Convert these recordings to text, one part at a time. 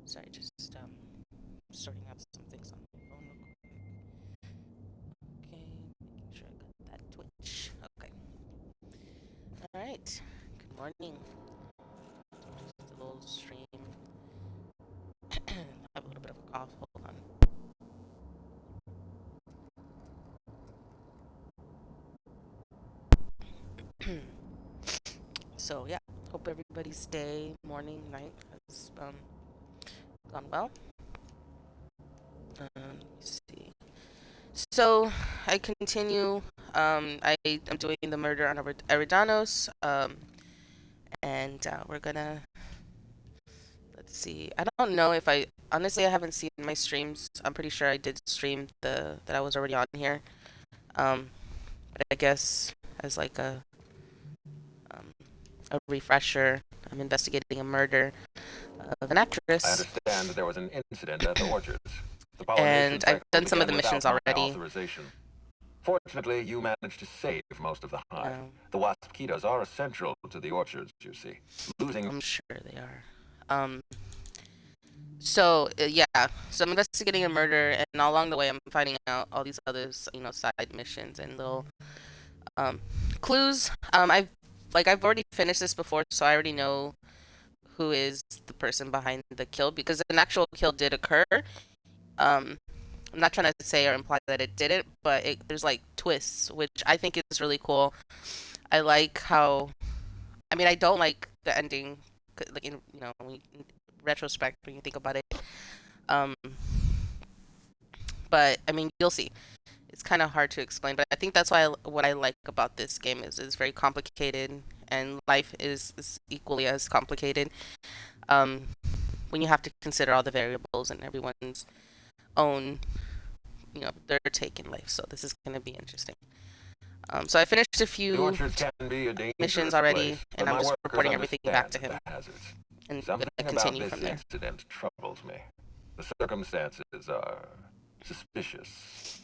Sorry, just sorting out some things on my phone real quick. Okay, making sure I got that Twitch. Okay. All right. Good morning. Just a little stream. I have a little bit of a cough. Hold on. So yeah, hope everybody's day, morning, night has gone well. Let me see. So I continue. I am doing the murder on Eridanos. And we're gonna let's see. I don't know if I honestly I haven't seen my streams. I'm pretty sure I did stream the that I was already on here. Um, but I guess as like um, a refresher, I'm investigating a murder of an I actress, understand that there was an incident at the orchards. The pollination and I've cycle done some of began the without missions my already. authorization. Fortunately, you managed to save most of the hive. Um, The waspitos are essential to the orchards, you see. Losing... I'm sure they are. Um, yeah, so I'm investigating a murder, and along the way, I'm finding out all these other, side missions and little um, clues. I've already finished this before, so I already know who is the person behind the kill because an actual kill did occur. Um, I'm not trying to say or imply that it didn't, but there's like twists, which I think is really cool. I like how, I mean, I don't like the ending, like in retrospect when you think about it. Um, but I mean, you'll see. It's kind of hard to explain, but I think that's why what I like about this game is it's very complicated, and life is equally as complicated. Um, when you have to consider all the variables and everyone's own, their take in life. So this is going to be interesting. So I finished a The few orchards can be a missions dangerous already, place, and but I'm my just workers reporting everything back understand to him, the hazards. and I'm Something going to about continue this from there. incident troubles me. The circumstances are suspicious.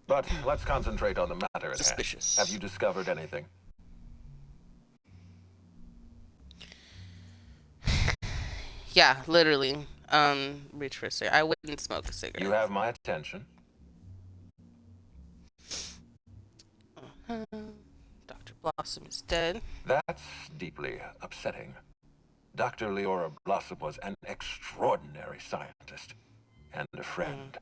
But let's concentrate on the matter at hand. Suspicious. Have you discovered anything? Yeah, literally. Reach for a cigarette. I wouldn't smoke a cigarette. You have my attention. Dr. Blossom is dead. That's deeply upsetting. Dr. Leora Blossom was an extraordinary scientist and a friend.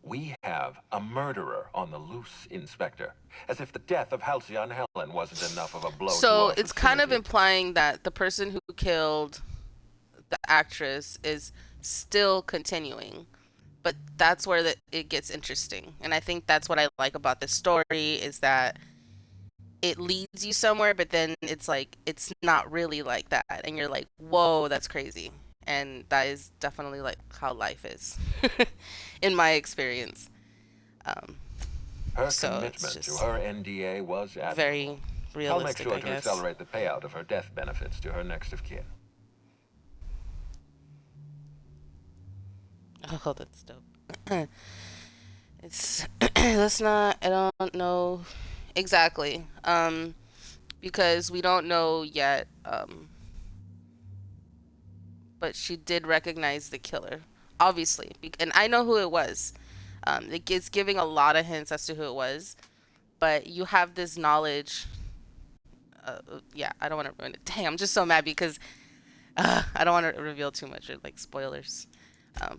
We have a murderer on the loose, Inspector. As if the death of Halcyon Helen wasn't enough of a blow to So our it's kind of facility. implying that the person who killed the actress is still continuing. But that's where it gets interesting. And I think that's what I like about this story is that it leads you somewhere, but then it's like it's not really like that. And you're like, whoa, that's crazy. And that is definitely like how life is in my experience. Um, Her so it's commitment to just her NDA was admirable. very I'll make realistic, sure I to guess. accelerate the payout of her death benefits to her next of kin. Oh, that's dope. It's let's not. I don't know exactly. Because we don't know yet. But she did recognize the killer, obviously, and I know who it was. It's giving a lot of hints as to who it was, but you have this knowledge. Yeah, I don't want to ruin it. Dang, I'm just so mad because I don't want to reveal too much or like spoilers.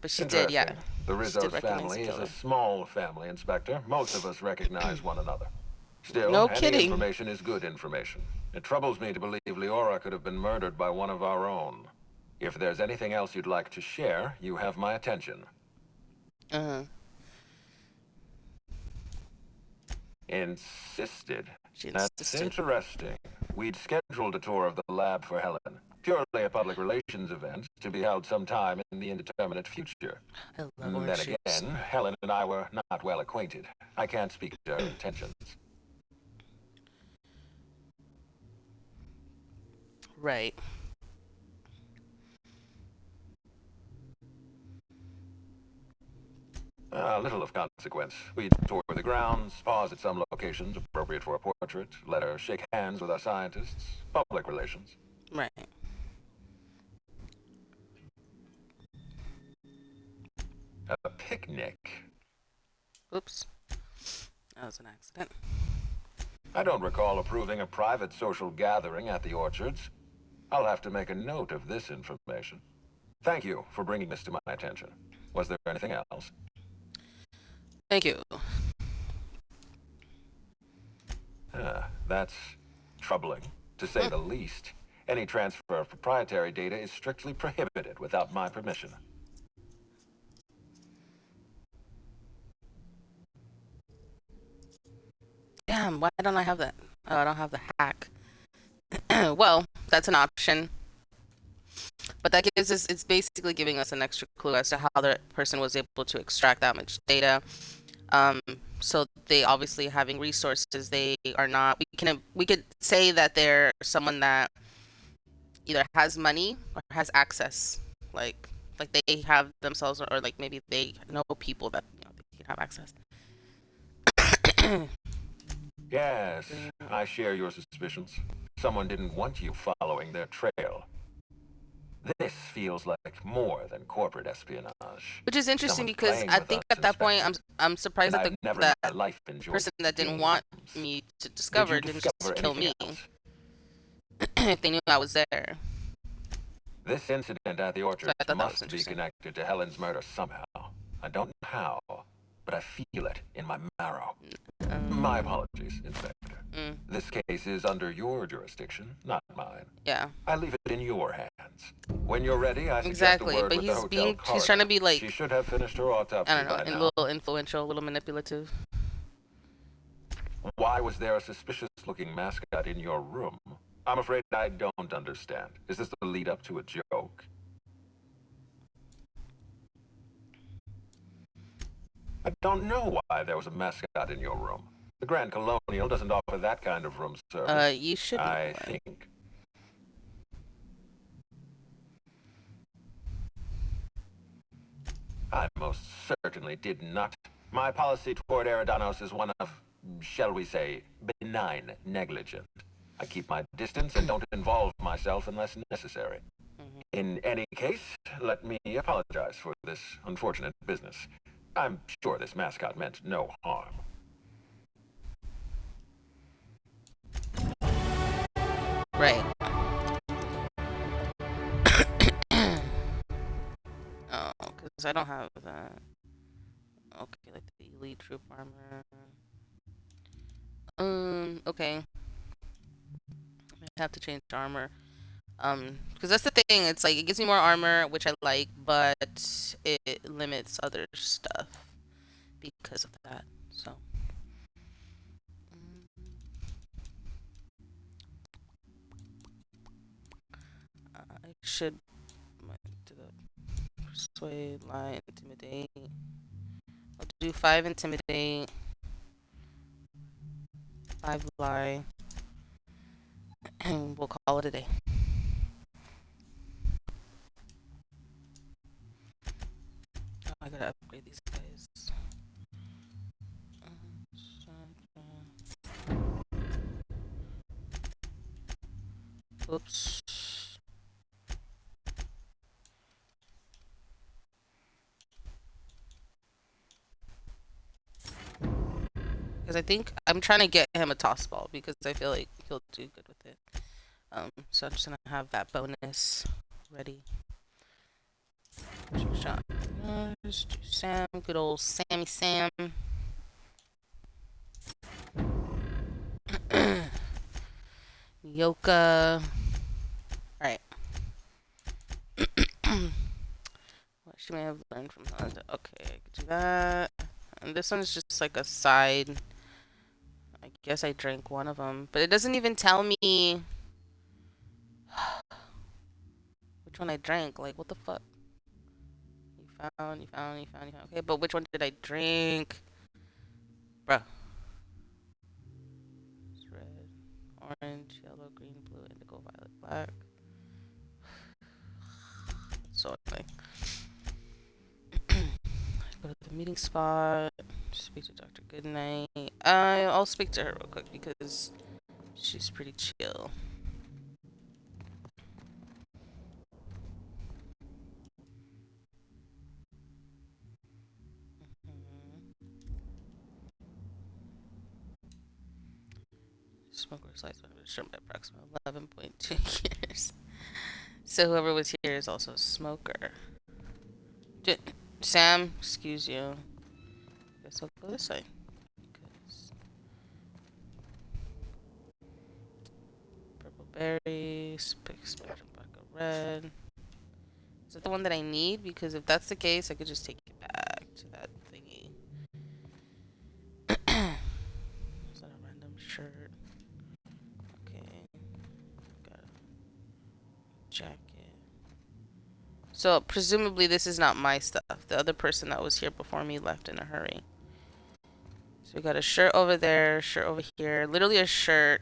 But she did, yeah. The She did Rizzo's recognize family the is a killer. small family, Inspector. Most of us recognize one another. Still, No any kidding. information is good information. It troubles me to believe Leora could have been murdered by one of our own. If there's anything else you'd like to share, you have my attention. Uh-huh. Insisted. She That's insisted. interesting. We'd scheduled a tour of the lab for Helen. Purely a public relations event to be held sometime in the indeterminate future. I love Then orange juice. again, Helen and I were not well acquainted. I can't speak to her intentions. Right. Little of consequence. We'd tour the grounds, pause at some locations appropriate for a portrait, let her shake hands with our scientists. Public relations. Right. A picnic? Oops. That was an accident. I don't recall approving a private social gathering at the Orchards. I'll have to make a note of this information. Thank you for bringing this to my attention. Was there anything else? Thank you. That's troubling, to say the least. Any transfer of proprietary data is strictly prohibited without my permission. Damn, why don't I have that? Oh, I don't have the hack. Well, that's an option. But that gives us, it's basically giving us an extra clue as to how the person was able to extract that much data. So they obviously having resources, they are not, we could say that they're someone that either has money or has access. Like they have themselves, or like maybe they know people that they can have access. Yes, I share your suspicions. Someone didn't want you following their trail. This feels like more than corporate espionage. Which is interesting Someone's because playing I with think us, at that point Inspector. I'm surprised And that I've never the in my life enjoyed person that didn't games. want me to Did discover you didn't discover just kill anything me else? if they knew I was there. This incident at the So Orchards I thought that was must be interesting. connected to Helen's murder somehow. I don't know how, but I feel it in my marrow. My apologies, Inspector. This case is under your jurisdiction, not mine. Yeah. I leave it in your hands. When you're ready, I suggest Exactly, a word but with the hotel he's trying to be coroner. like, She should have finished her autopsy I don't know, by a now. little influential, a little manipulative. Why was there a suspicious-looking mascot in your room? I'm afraid I don't understand. Is this the lead-up to a joke? I don't know why there was a mascot in your room. The Grand Colonial doesn't offer that kind of room service. You should know I why. think. I most certainly did not. My policy toward Eridanos is one of, shall we say, benign negligence. I keep my distance and don't involve myself unless necessary. In any case, let me apologize for this unfortunate business. I'm sure this mascot meant no harm. Right. Oh, because I don't have that. Okay, like the elite troop armor. Okay. I have to change armor. Because that's the thing. It's like it gives me more armor, which I like, but it limits other stuff because of that. So. I should do the persuade, lie, intimidate. I'll do 5 intimidate, 5 lie, and we'll call it a day. Oh, I gotta upgrade these guys. Oops. Because I think I'm trying to get him a toss ball because I feel like he'll do good with it. So I'm just gonna have that bonus ready. Shot. Sam, good old Sammy Sam. Yoka. Alright. What she may have learned from Honda. Okay, I could do that. And this one's just like a side. I guess I drank one of them. But it doesn't even tell me which one I drank. Like, what the fuck? You found. Okay, but which one did I drink? Bruh. It's red, orange, yellow, green, blue, indigo, violet, black. So annoying. Go to the meeting spot. Speak to Dr. Goodnight. I'll speak to her real quick because she's pretty chill. Smoker slice shrimp by approximately 11.2 years. So whoever was here is also a smoker. Sam, excuse you. Guess I'll go this way. Purple berries, pick spectrum black or red. Is that the one that I need? Because if that's the case, I could just take it back to that thingy. Is that a random shirt? Okay. Got a jacket. So presumably this is not my stuff. The other person that was here before me left in a hurry. So we got a shirt over there, shirt over here. Literally a shirt.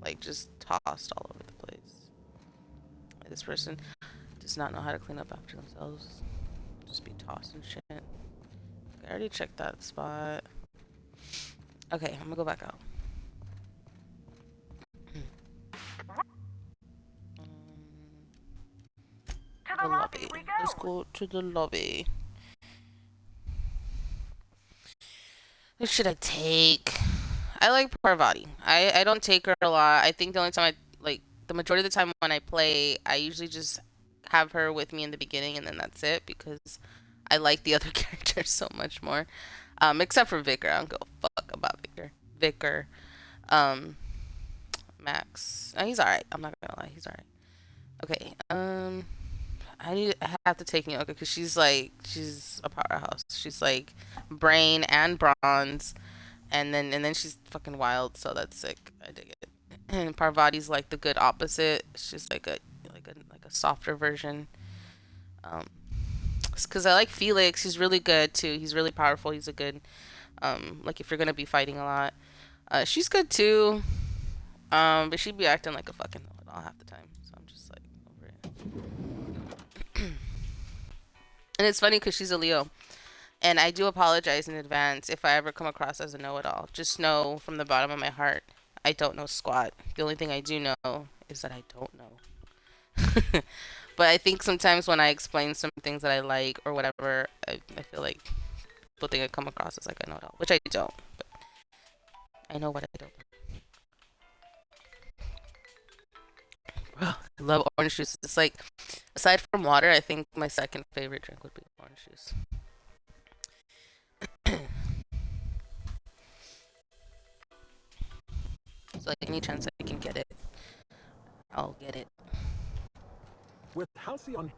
Like just tossed all over the place. This person does not know how to clean up after themselves. Just be tossing shit. I already checked that spot. Okay, I'm gonna go back out. To the lobby we go. Let's go to the lobby. Who should I take? I like Parvati. I don't take her a lot. I think the only time the majority of the time when I play, I usually just have her with me in the beginning and then that's it because I like the other characters so much more. Except for Vicar. I don't give a fuck about Vicar. Vicar. Max. He's alright. I'm not gonna lie. He's alright. Okay. I have to take Nyoka because she's a powerhouse. She's like brain and bronze, and then she's fucking wild. So that's sick. I dig it. And Parvati's like the good opposite. She's like a softer version. Because I like Felix. He's really good too. He's really powerful. He's a good like if you're gonna be fighting a lot. She's good too. But she'd be acting like a fucking know-it-all half the time. So I'm just like over it. And it's funny because she's a Leo. And I do apologize in advance if I ever come across as a know-it-all. Just know from the bottom of my heart, I don't know squat. The only thing I do know is that I don't know. But I think sometimes when I explain some things that I like or whatever, I feel like people think I come across as like I know it all, which I don't. But I know what I don't. Bro, I love orange juice. It's like, aside from water, I think my second favorite drink would be orange juice. So like any chance I can get it, I'll get it. With Halcyon,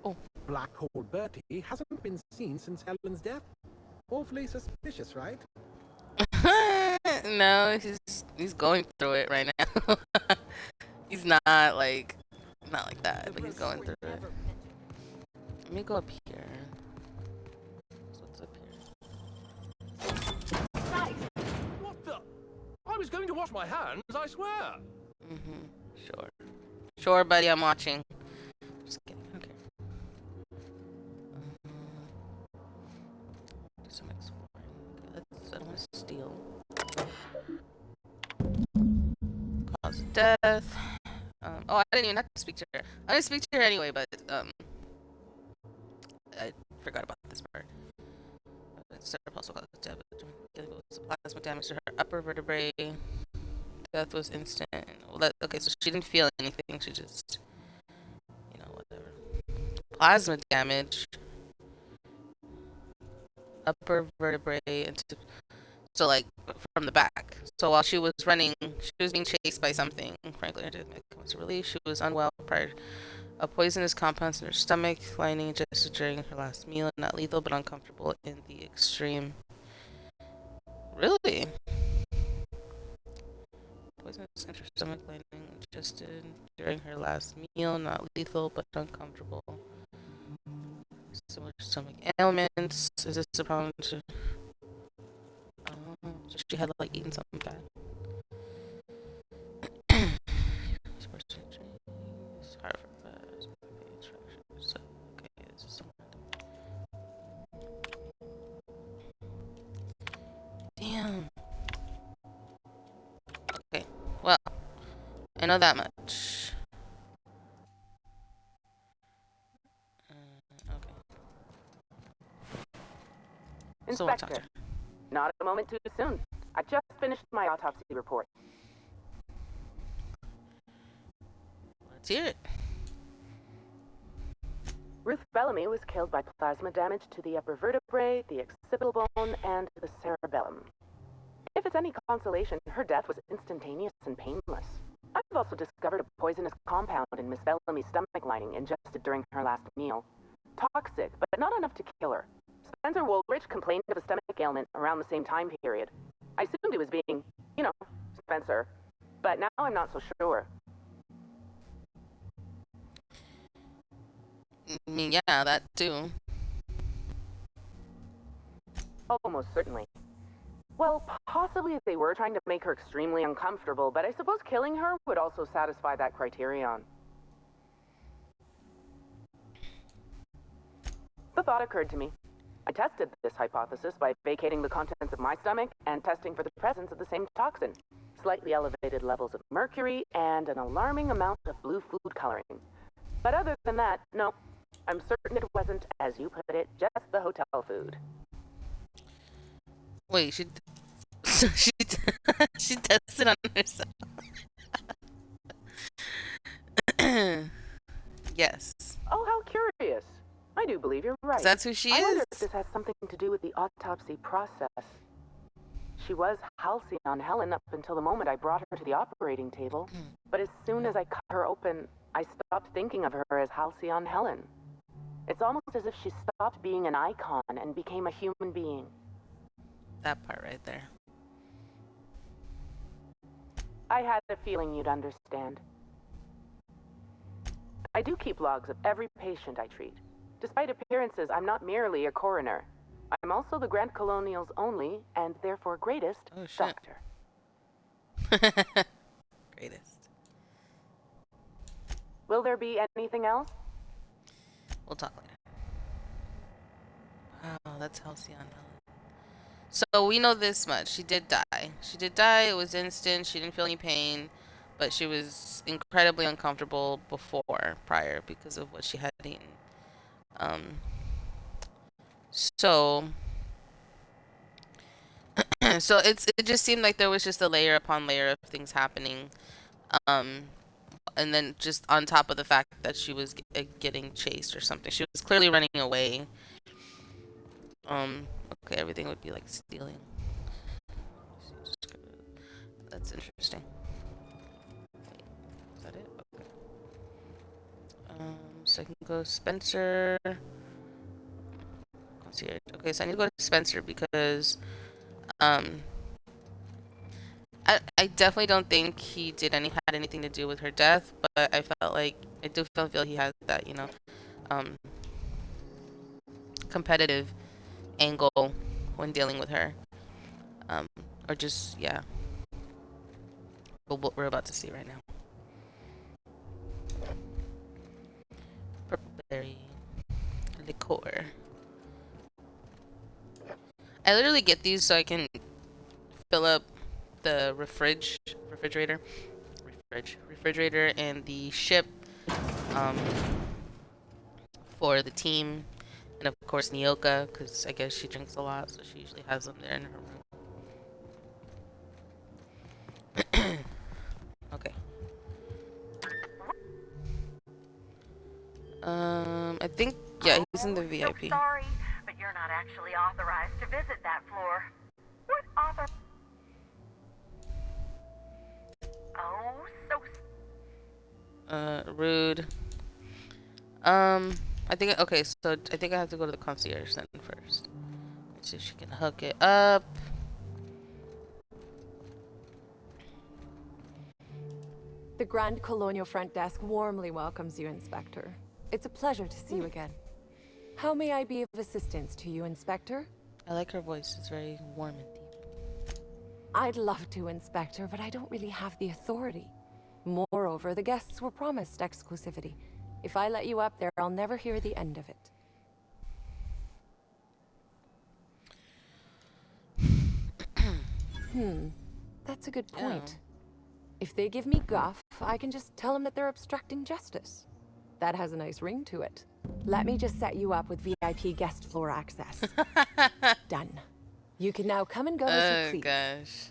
Oh. Black Hole Bertie hasn't been seen since Helen's death. Awfully suspicious, right? No, he's going through it right now. He's not like that, but he's going through it. Let me go up here. So what's up here? What the? I was going to wash my hands, I swear. Sure. Sure, buddy, I'm watching. Just kidding. Okay. Do some exploring. I don't want to steal. Cause death. Oh, I didn't even have to speak to her. I didn't speak to her anyway, but I forgot about this part. Also caused death. Plasma damage to her upper vertebrae. Death was instant. Well, okay, so she didn't feel anything. She just, whatever. Plasma damage. Upper vertebrae into. So, like, from the back. So, while she was running, she was being chased by something. Frankly, I didn't make much relief. She was unwell prior. A poisonous compounds in her stomach lining ingested during her last meal. Not lethal, but uncomfortable in the extreme. Really? Poisonous in her stomach lining ingested during her last meal. Not lethal, but uncomfortable. Similar stomach ailments. Is this a problem to... so she had like eaten something bad. Okay, this is damn. Okay, well, I know that much. Okay. So we'll talk to her. Not a moment too soon. I just finished my autopsy report. Let's hear it. Ruth Bellamy was killed by plasma damage to the upper vertebrae, the occipital bone, and the cerebellum. If it's any consolation, her death was instantaneous and painless. I've also discovered a poisonous compound in Miss Bellamy's stomach lining ingested during her last meal. Toxic, but not enough to kill her. Spencer Woolrich complained of a stomach ailment around the same time period. I assumed he was being, Spencer. But now I'm not so sure. I mean, yeah, that too. Almost certainly. Well, possibly they were trying to make her extremely uncomfortable, but I suppose killing her would also satisfy that criterion. The thought occurred to me. I tested this hypothesis by vacating the contents of my stomach and testing for the presence of the same toxin. Slightly elevated levels of mercury and an alarming amount of blue food coloring. But other than that, no. I'm certain it wasn't, as you put it, just the hotel food. Wait, she she tested on herself. Yes. Oh, how curious. I do believe you're right. That's who she I wonder is. if this has something to do with the autopsy process. She was Halcyon Helen up until the moment I brought her to the operating table. But as soon as I cut her open, I stopped thinking of her as Halcyon Helen. It's almost as if she stopped being an icon and became a human being. That part right there. I had a feeling you'd understand. I do keep logs of every patient I treat. Despite appearances, I'm not merely a coroner. I'm also the Grand Colonial's only, and therefore greatest, doctor. Greatest. Will there be anything else? We'll talk later. Wow, that's Halcyon Helen. So we know this much. She did die. She did die. It was instant. She didn't feel any pain. But she was incredibly uncomfortable prior, because of what she had eaten. So it just seemed like there was just a layer upon layer of things happening. And then just on top of the fact that she was getting chased or something. She was clearly running away. Okay, everything would be like stealing. That's interesting. Wait, is that it? Okay. So I can go Spencer. Concierge. Okay, so I need to go to Spencer because I definitely don't think he had anything to do with her death, but I do feel he has that, competitive angle when dealing with her. Or just, yeah. What we're about to see right now. Purple berry liqueur. I literally get these so I can fill up the refrigerator and the ship for the team, and of course Nyoka, because I guess she drinks a lot, so she usually has them there in her room. Okay. I think, yeah, he's in the VIP. So sorry, but you're not actually authorized to visit that floor. What author? Oh, so. Rude. I think, okay, so I think I have to go to the concierge then first. Let's see if she can hook it up. The Grand Colonial Front Desk warmly welcomes you, Inspector. It's a pleasure to see you again. How may I be of assistance to you, Inspector? I like her voice. It's very warm and deep. I'd love to, Inspector, but I don't really have the authority. Moreover, the guests were promised exclusivity. If I let you up there, I'll never hear the end of it. That's a good point. Yeah. If they give me guff, I can just tell them that they're obstructing justice. That has a nice ring to it. Let me just set you up with VIP guest floor access. Done. You can now come and go as you Oh please. gosh.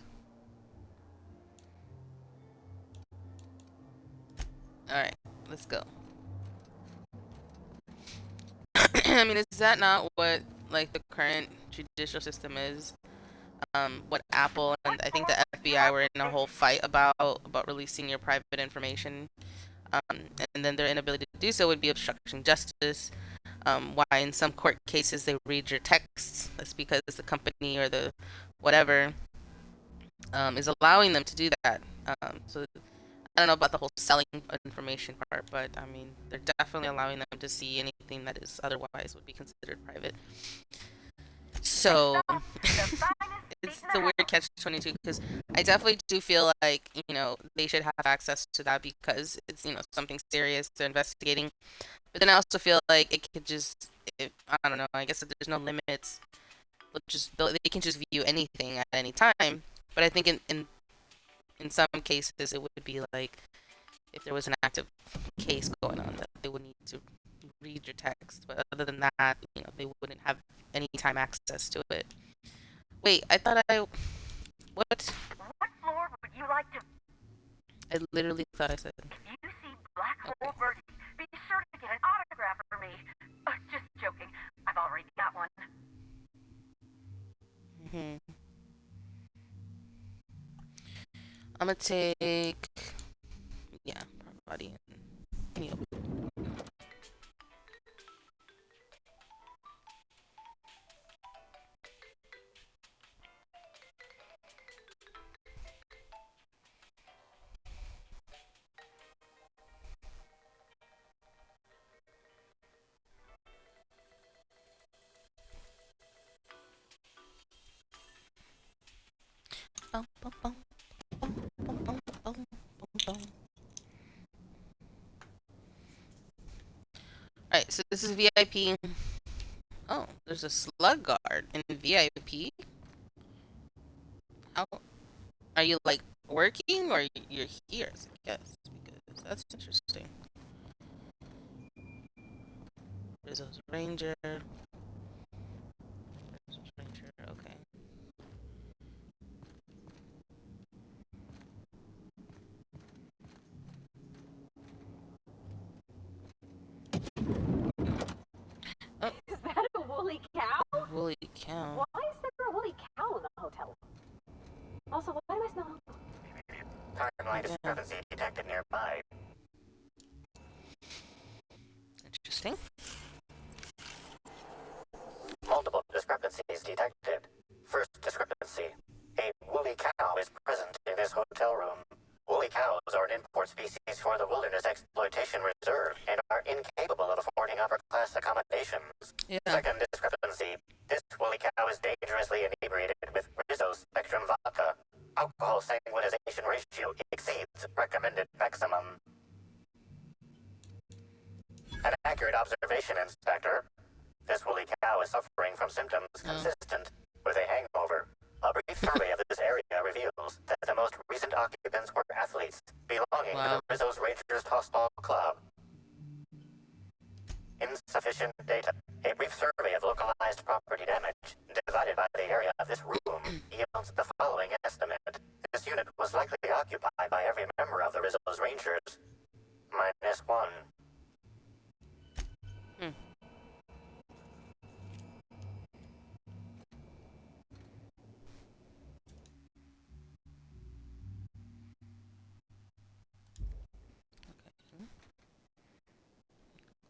Alright, let's go. I mean, is that not what like the current judicial system is? What Apple and I think the FBI were in a whole fight about releasing your private information. And then their inability to do so would be obstruction justice. Why in some court cases they read your texts. That's because the company or the whatever is allowing them to do that. So I don't know about the whole selling information part, but I mean they're definitely allowing them to see anything that is otherwise would be considered private. So it's the weird catch-22 because I definitely do feel like they should have access to that because it's something serious they're investigating. But then I also feel like it could just, I don't know. I guess if there's no limits, they can just view anything at any time. But I think in some cases it would be like if there was an active case going on that they would need to read your text. But other than that, they wouldn't have any time access to it. Wait, I thought what? What floor would you like to... I literally thought I said. If you see Black Hole Birdie, be sure to get an autograph for me. Just joking. I've already got one. I'm gonna take, body and Neil. Alright, so this is VIP. Oh, there's a slug guard in VIP. How are you like working or you're here? I guess because that's interesting. Rizzo's Ranger. Rizzo's Ranger. Okay. Oh. Is that a woolly cow? Woolly cow. Why is there a woolly cow in the hotel? Also, why am I smelling? Timeline discrepancy detected nearby. Interesting. Multiple discrepancies detected. First discrepancy. A woolly cow is present in this hotel room. Woolly cows are an import species for the Wilderness Exploitation Reserve and are incapable of affording upper-class accommodations. Yeah. Second discrepancy. This woolly cow is dangerously inebriated with Rizzo Spectrum vodka. Alcohol sanguinization ratio exceeds recommended maximum. An accurate observation, Inspector. This woolly cow is suffering from symptoms consistent with a hangover. A brief survey of this area reveals that the most recent occupants were athletes belonging to the Rizzo's Rangers Tossball Club. Insufficient data. A brief survey of localized property damage divided by the area of this room yields the following estimate. This unit was likely occupied by every member of the Rizzo's Rangers. -1.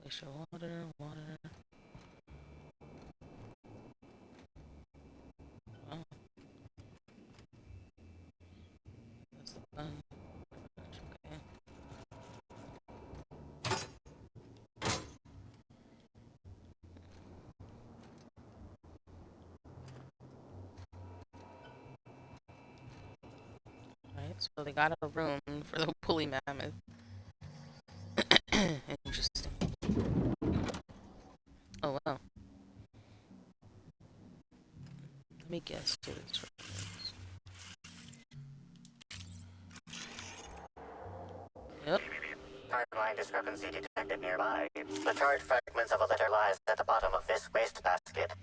Glacier water. Oh. That's the fun. Okay. Alright, so they got a room for the woolly mammoth. Interesting. Oh wow. Let me guess who this is. Yep. Timeline discrepancy detected nearby. The charred fragments of a letter lies at the bottom of this wastebasket.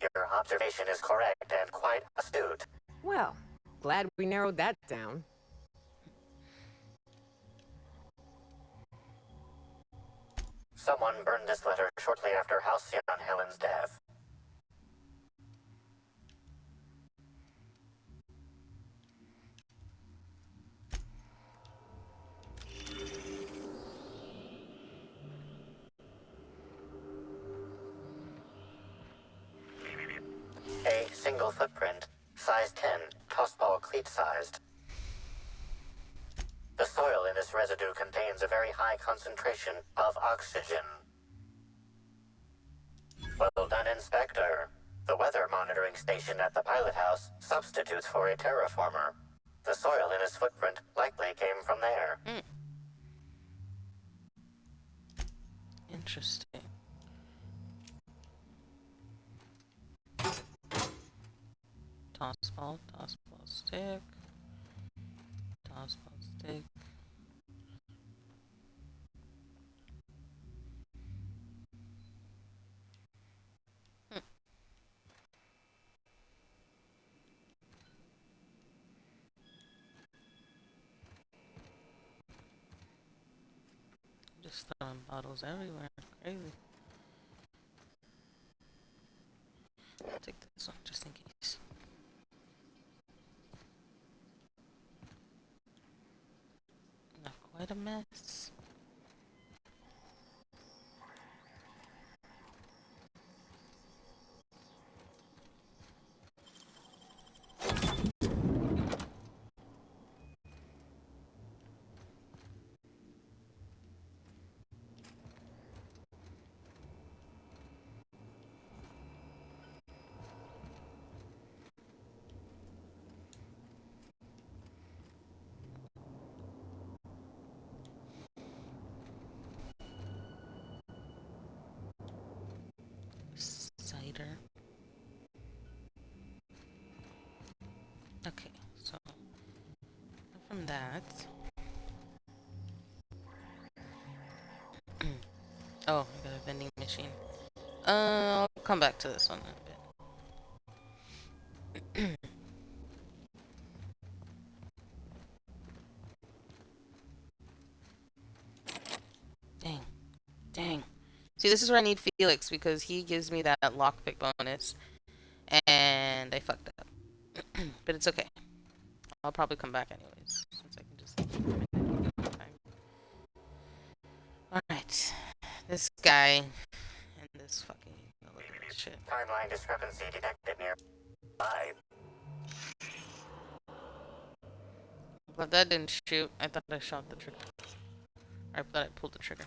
Your observation is correct and quite astute. Well, glad we narrowed that down. Someone burned this letter shortly after Halcyon Helen's death. A single footprint, size 10, tossball cleat-sized. The soil in this residue contains a very high concentration of oxygen. Well done, Inspector. The weather monitoring station at the pilot house substitutes for a terraformer. The soil in his footprint likely came from there. Interesting. Tossball stick. Tossball stick. Just throwing bottles everywhere. Crazy. I'll take this one just in case. Not quite a mess. Cider. Okay, so from that. Oh, I got a vending machine. I'll come back to this one in a bit. Dang. See, this is where I need Felix because he gives me that lockpick bonus. And I fucked up. But it's okay. I'll probably come back anyways. Since I can just... Alright. This guy. And this fucking... Look at this shit. Timeline discrepancy detected near 5. But that didn't shoot. I thought I shot the trigger. I thought I pulled the trigger.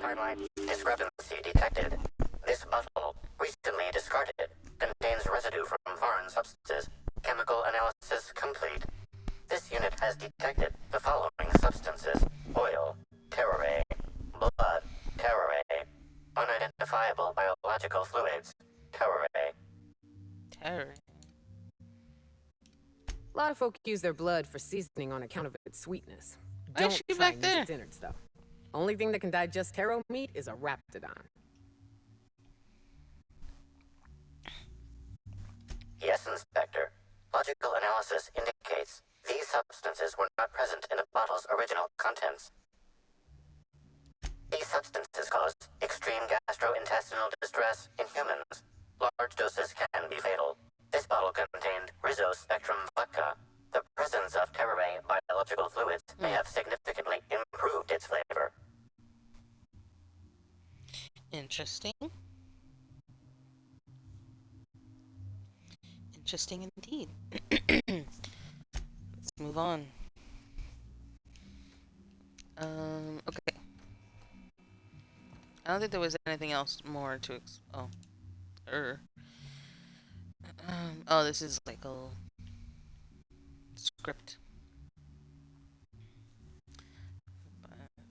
Timeline discrepancy detected. This bottle, recently discarded, contains residue from foreign substances. Chemical analysis complete. This unit has detected the following substances: oil, terrare, blood, terrare, unidentifiable biological fluids, terrare. Terror. A lot of folk use their blood for seasoning on account of its sweetness. Why is Don't she try back and use there? its innards, though. Only thing that can digest taro meat is a raptidon. Yes, Inspector. Logical analysis indicates these substances were not present in the bottle's original contents. These substances cause extreme gastrointestinal distress in humans. Large doses can be fatal. This bottle contained Rizzo Spectrum vodka. The presence of terrare biological fluids may have significantly improved its flavor. Interesting. Interesting indeed. Let's move on. Okay. I don't think there was anything else more to oh, this is like a script.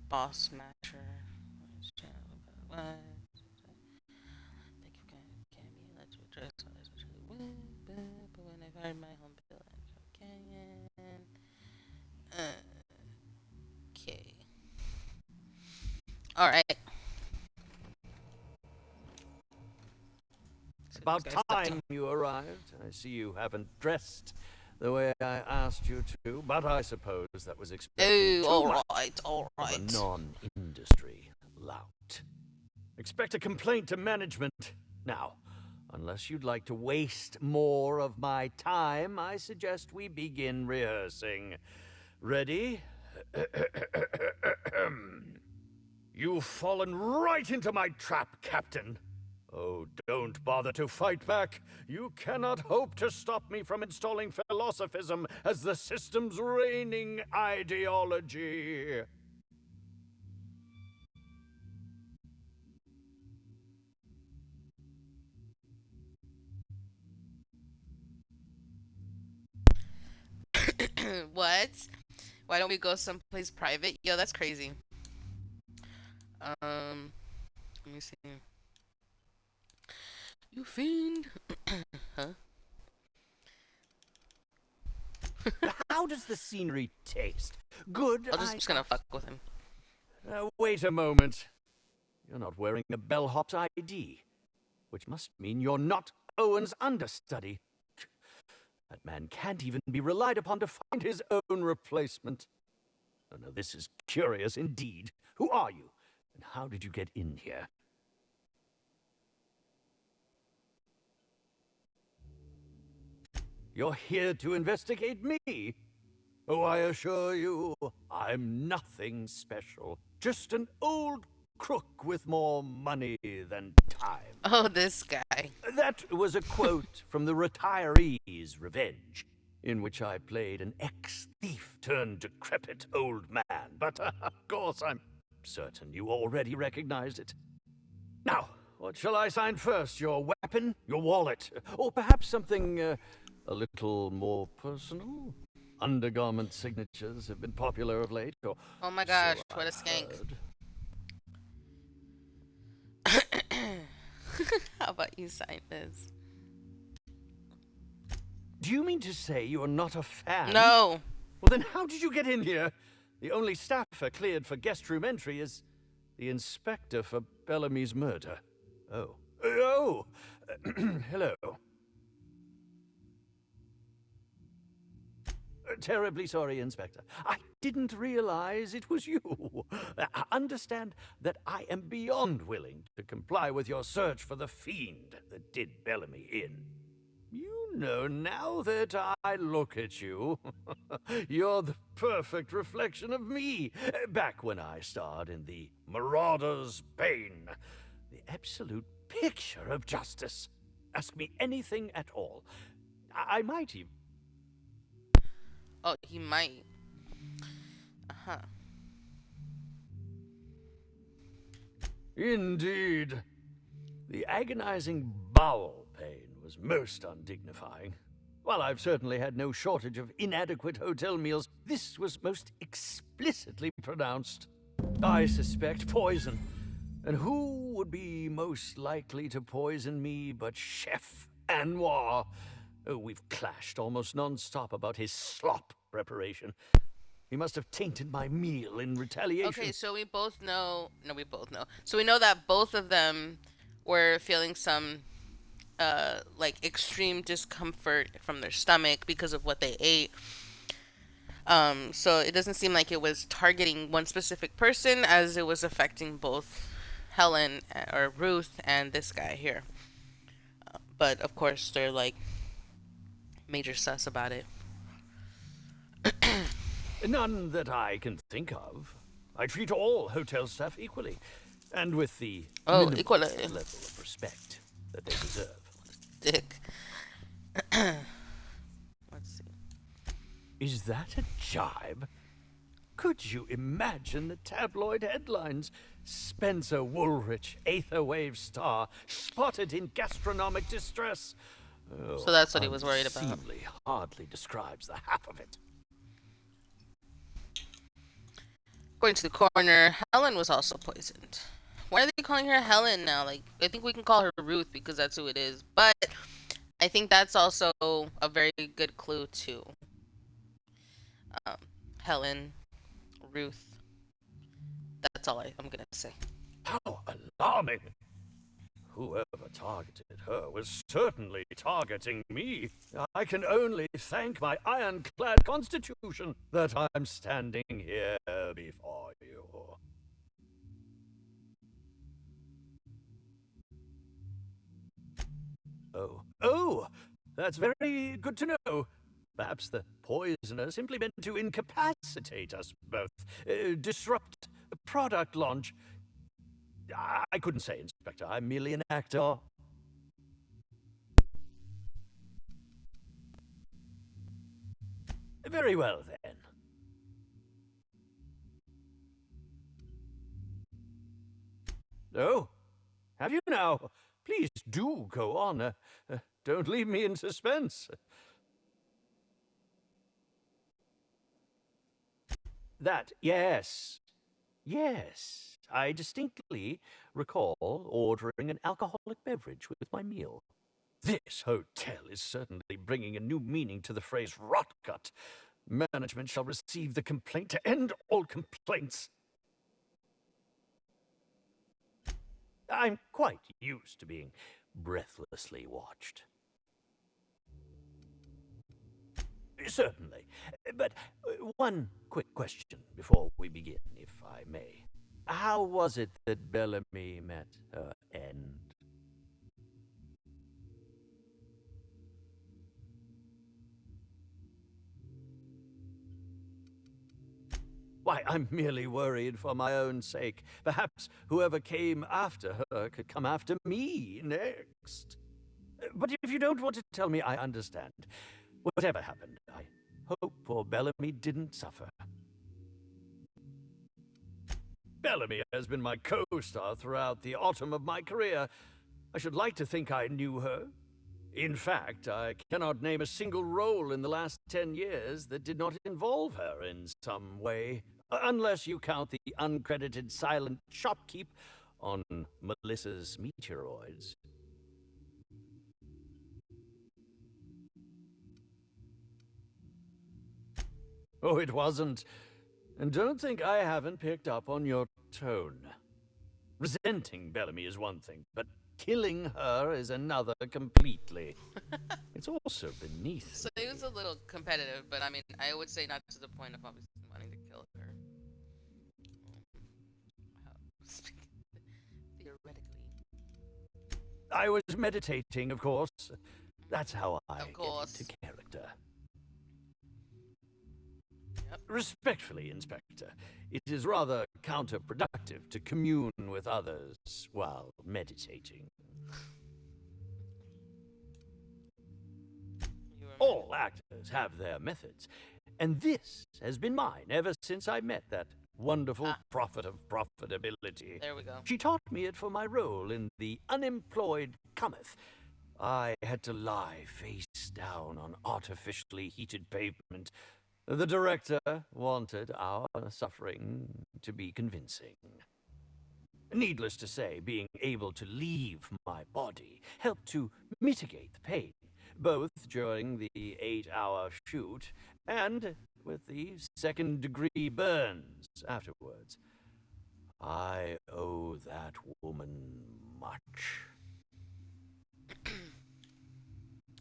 Boss matcher. What? Thank you, Cammy. Let's address but when I fired my home bill at Canyon. Okay. Alright. About This guy's time you arrived. I see you haven't dressed the way I asked you to, but I suppose that was expected. Oh, all Of right. a non-industry lout. Expect a complaint to management. Now, unless you'd like to waste more of my time, I suggest we begin rehearsing. Ready? You've fallen right into my trap, Captain. Oh, don't bother to fight back. You cannot hope to stop me from installing philosophism as the system's reigning ideology. What? Why don't we go someplace private? Yo, that's crazy. Let me see. You fiend. Huh? How does the scenery taste? Good. I'm just gonna fuck with him. Wait a moment. You're not wearing a bellhop's ID, which must mean you're not Owen's understudy. That man can't even be relied upon to find his own replacement. Oh, no, this is curious indeed. Who are you, and how did you get in here? You're here to investigate me. Oh, I assure you, I'm nothing special. Just an old crook with more money than time. Oh, this guy. That was a quote from The Retiree's Revenge, in which I played an ex-thief turned decrepit old man. But, of course, I'm certain you already recognized it. Now, what shall I sign first? Your weapon? Your wallet? Or perhaps something, a little more personal? Undergarment signatures have been popular of late. Or Oh my gosh, so what a I've skank. heard. How about you sign this? Do you mean to say you're not a fan? No. Well, then how did you get in here? The only staffer cleared for guest room entry is the inspector for Bellamy's murder. Oh. Oh! Hello. Terribly sorry, Inspector. I didn't realize it was you. Understand that I am beyond willing to comply with your search for the fiend that did Bellamy in. You know, now that I look at you, you're the perfect reflection of me. Back when I starred in The Marauder's Bane. The absolute picture of justice. Ask me anything at all. I might even... Oh, he might. Uh-huh. Indeed. The agonizing bowel pain was most undignifying. While I've certainly had no shortage of inadequate hotel meals, this was most explicitly pronounced. I suspect poison. And who would be most likely to poison me but Chef Anwar? Oh, we've clashed almost non-stop about his slop preparation. He must have tainted my meal in retaliation. Okay, so we both know... No, we both know. So we know that both of them were feeling some, like, extreme discomfort from their stomach because of what they ate. So it doesn't seem like it was targeting one specific person as it was affecting both Helen, or Ruth, and this guy here. But, of course, they're, like... major sus about it. None that I can think of. I treat all hotel staff equally, and with the equally level of respect that they deserve. Dick. Let's see. Is that a jibe? Could you imagine the tabloid headlines? Spencer Woolrich, Aether Wave star, spotted in gastronomic distress. Oh, So that's what he was worried about. unseemly hardly describes the half of it. According to the coroner, Helen was also poisoned. Why are they calling her Helen now? Like, I think we can call her Ruth because that's who it is. But I think that's also a very good clue too. Helen, Ruth. That's all I'm gonna say. How alarming! whoever targeted her was certainly targeting me. I can only thank my ironclad constitution that I'm standing here before you. Oh, that's very good to know. Perhaps the poisoner simply meant to incapacitate us both, disrupt the product launch. I couldn't say, Inspector. I'm merely an actor. Very well, then. Oh, have you now? Please do go on. Don't leave me in suspense. Yes. I distinctly recall ordering an alcoholic beverage with my meal. This hotel is certainly bringing a new meaning to the phrase rot gut. Management shall receive the complaint to end all complaints. I'm quite used to being breathlessly watched. Certainly. But one quick question before we begin, if I may. How was it that Bellamy met her end? Why, I'm merely worried for my own sake. Perhaps whoever came after her could come after me next. But if you don't want to tell me, I understand. Whatever happened, I hope poor Bellamy didn't suffer. Bellamy has been my co-star throughout the autumn of my career. I should like to think I knew her. In fact, I cannot name a single role in the last 10 years that did not involve her in some way, unless you count the uncredited silent shopkeep on Melissa's Meteoroids. Oh, it wasn't. And don't think I haven't picked up on your tone. Resenting Bellamy is one thing, but killing her is another completely. It's also beneath So it was a little competitive, but I mean, I would say not to the point of obviously wanting to kill her. Theoretically. I was meditating, of course. That's how I get into character. Yep. Respectfully, Inspector, it is rather counterproductive to commune with others while meditating. All actors have their methods, and this has been mine ever since I met that wonderful prophet of profitability. There we go. She taught me it for my role in The Unemployed Cometh. I had to lie face down on artificially heated pavement. The director wanted our suffering to be convincing. Needless to say, being able to leave my body helped to mitigate the pain, both during the 8-hour shoot and with the second-degree burns afterwards. I owe that woman much.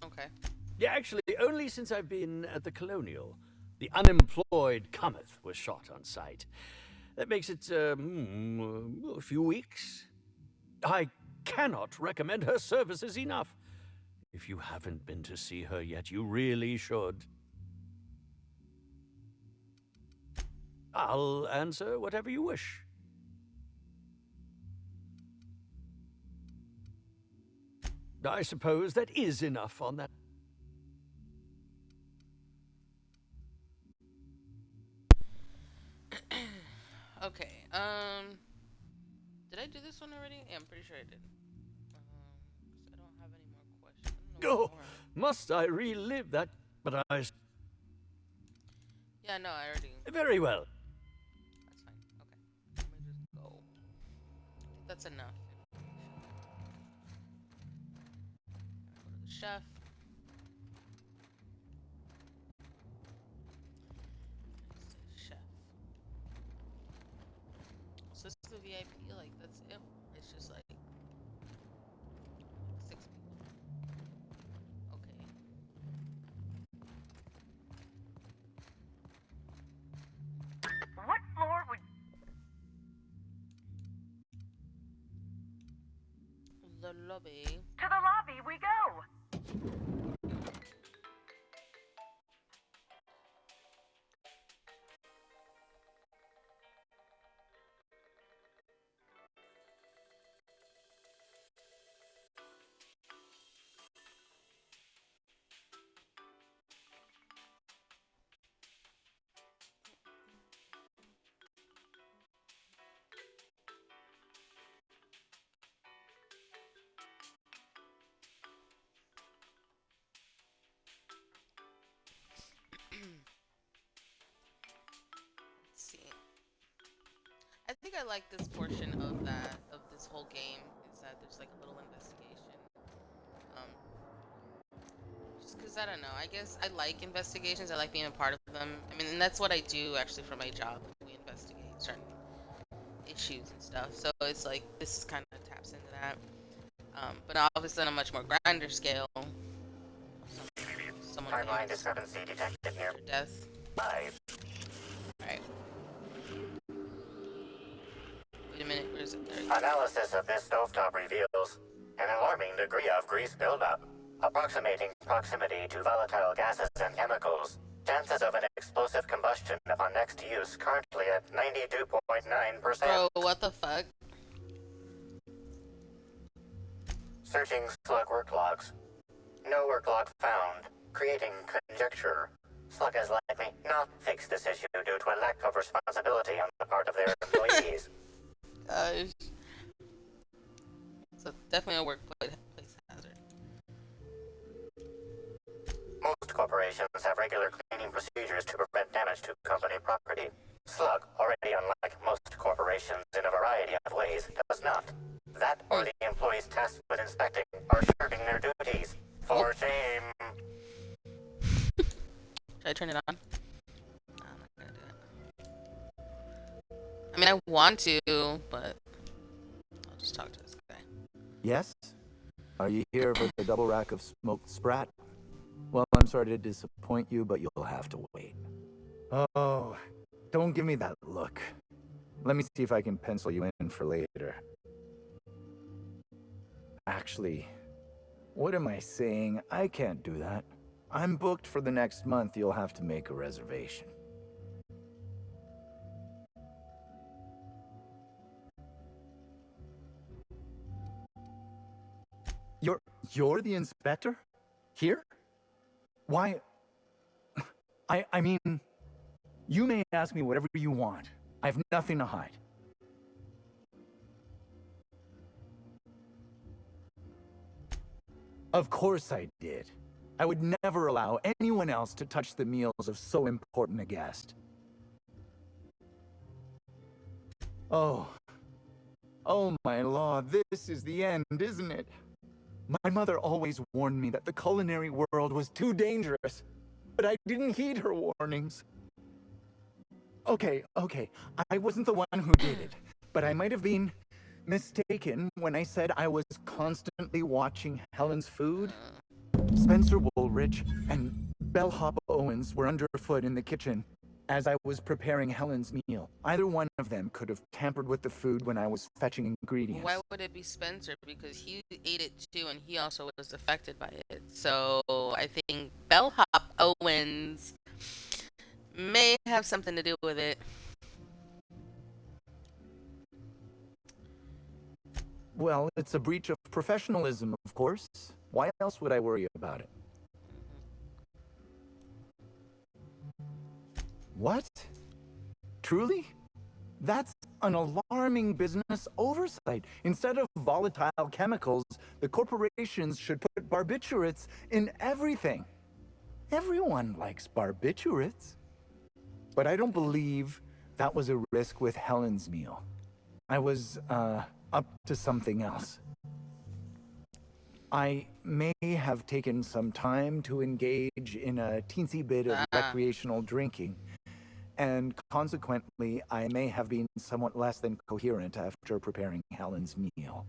Okay. Yeah, actually, only since I've been at the Colonial. The Unemployed Cometh was shot on site. That makes it, a few weeks. I cannot recommend her services enough. If you haven't been to see her yet, you really should. I'll answer whatever you wish. I suppose that is enough on that. Okay, did I do this one already? Yeah, I'm pretty sure I did. 'Cause I don't have any more questions. Oh, must I relive that? But I... Yeah, no, I already... Very well. That's fine, okay. Let me just go. I think that's enough. Go to the chef. So this is the VIP, like, that's it. It's just like... the lobby. To the lobby we go! Let's see. I think I like this portion of this whole game is that there's like a little investigation. Just because I don't know, I guess I like investigations. I like being a part of them. I mean, and that's what I do actually for my job. We investigate certain issues and stuff. So it's like this kind of taps into that. But obviously on a much more grander scale. Someone Timeline discrepancy detected near death. 5. Alright. Wait a minute, where's it? There. Analysis of this stovetop reveals an alarming degree of grease buildup, approximating proximity to volatile gases and chemicals. Chances of an explosive combustion upon next use currently at 92.9%. Bro, what the fuck? Searching slug work logs. No work log found. Creating conjecture. Slug has likely not fixed this issue due to a lack of responsibility on the part of their employees. Gosh. So definitely a workplace hazard. Most corporations have regular cleaning procedures to prevent damage to company property. Slug, already unlike most corporations in a variety of ways, does not. That or the employees tasked with inspecting are shirking their duties. For shame. Should I turn it on? No, I'm not gonna do it. I mean, I want to, but I'll just talk to this guy. Yes? Are you here for the double rack of smoked sprat? Well, I'm sorry to disappoint you, but you'll have to wait. Oh, don't give me that look. Let me see if I can pencil you in for later. Actually, what am I saying? I can't do that. I'm booked for the next month. You'll have to make a reservation. You're the inspector? Here? Why? I mean, you may ask me whatever you want. I have nothing to hide. Of course I did. I would never allow anyone else to touch the meals of so important a guest. Oh, my law, this is the end, isn't it? My mother always warned me that the culinary world was too dangerous, but I didn't heed her warnings. Okay, I wasn't the one who did it, but I might have been mistaken when I said I was constantly watching Helen's food. Spencer Woolrich and Bellhop Owens were underfoot in the kitchen as I was preparing Helen's meal. Either one of them could have tampered with the food when I was fetching ingredients. Why would it be Spencer? Because he ate it too, and he also was affected by it. So I think Bellhop Owens may have something to do with it. Well, it's a breach of professionalism, of course. Why else would I worry about it? What? Truly? That's an alarming business oversight. Instead of volatile chemicals, the corporations should put barbiturates in everything. Everyone likes barbiturates. But I don't believe that was a risk with Helen's meal. I was, up to something else. I may have taken some time to engage in a teensy bit of recreational drinking, and consequently, I may have been somewhat less than coherent after preparing Helen's meal.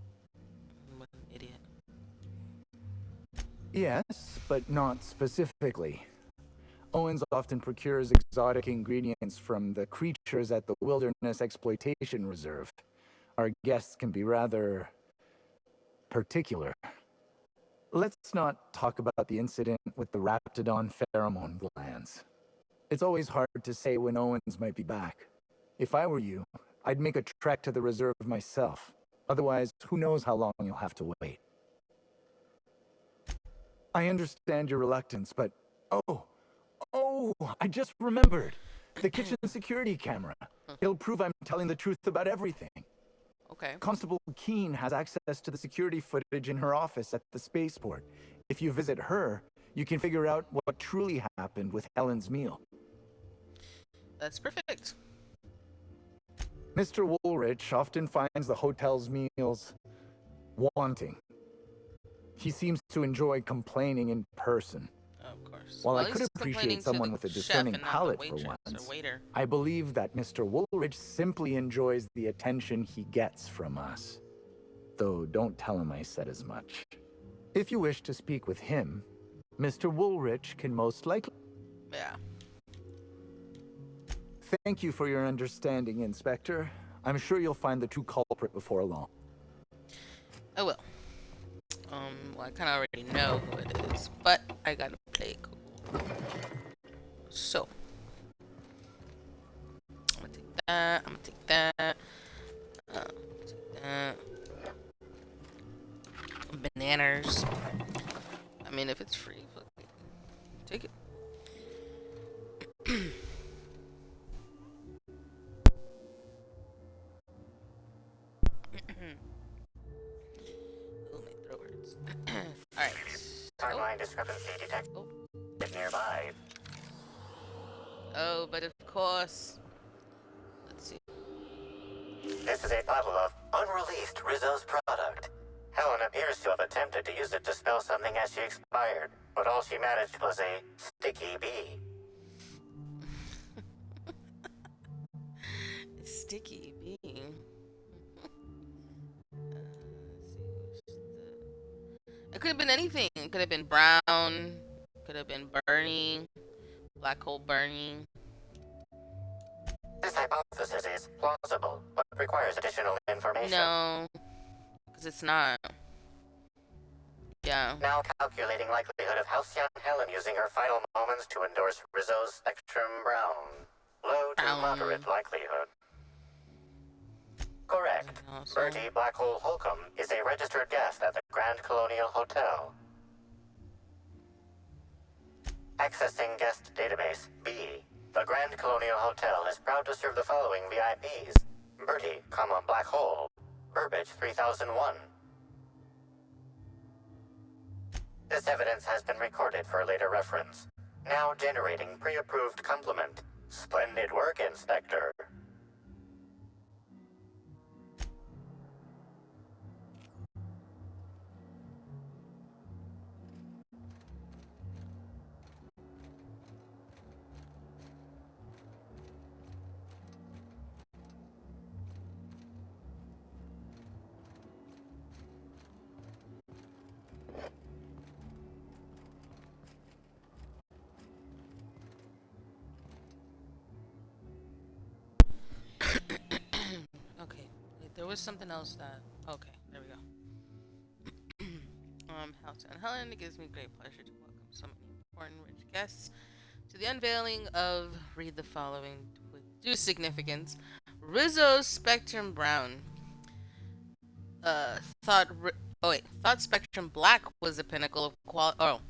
What an idiot. Yes, but not specifically. Owens often procures exotic ingredients from the creatures at the Wilderness Exploitation Reserve. Our guests can be rather particular. Let's not talk about the incident with the Raptidon pheromone glands. It's always hard to say when Owens might be back. If I were you, I'd make a trek to the reserve myself. Otherwise, who knows how long you'll have to wait. I understand your reluctance, but... Oh, I just remembered. The kitchen security camera. It'll prove I'm telling the truth about everything. Okay. Constable Keene has access to the security footage in her office at the spaceport. If you visit her, you can figure out what truly happened with Helen's meal. That's perfect. Mr. Woolrich often finds the hotel's meals wanting. He seems to enjoy complaining in person. Of course. While Well, I could he's appreciate complaining to someone the with a chef discerning and not the palate for waitress or once, waiter. I believe that Mr. Woolrich simply enjoys the attention he gets from us. Though don't tell him I said as much. If you wish to speak with him, Mr. Woolrich can most likely... Yeah. Thank you for your understanding, Inspector. I'm sure you'll find the true culprit before long. I will. Well, I kind of already know who it is, but I gotta play it cool. So, I'm gonna take that. I'm gonna take that. Take that. Bananas. I mean, if it's free, fuck it. Take it. Oh, my throat hurts. Alright. Timeline discrepancy detected nearby. Oh, but of course. Let's see. This is a bottle of unreleased Rizzo's product. Helen appears to have attempted to use it to spell something as she expired, but all she managed was a sticky bee. Sticky bee. It could have been anything. It could have been brown. Could have been burning. Black hole burning. This hypothesis is plausible, but requires additional information. No, because it's not. Yeah. Now calculating likelihood of Halcyon Helen using her final moments to endorse Rizzo's Spectrum Brown. Low to moderate likelihood. Correct. Bertie Black Hole Holcomb is a registered guest at the Grand Colonial Hotel. Accessing guest database B. The Grand Colonial Hotel is proud to serve the following VIPs. Bertie, Black Hole. Burbage 3001. This evidence has been recorded for later reference. Now generating pre-approved compliment. Splendid work, Inspector. Okay. Wait, there was something else that. Okay, there we go. Halcyon Helen, it gives me great pleasure to welcome so many important rich guests to the unveiling of read the following with due significance. Rizzo's Spectrum Brown. Thought Spectrum Black was the pinnacle of quality. Oh,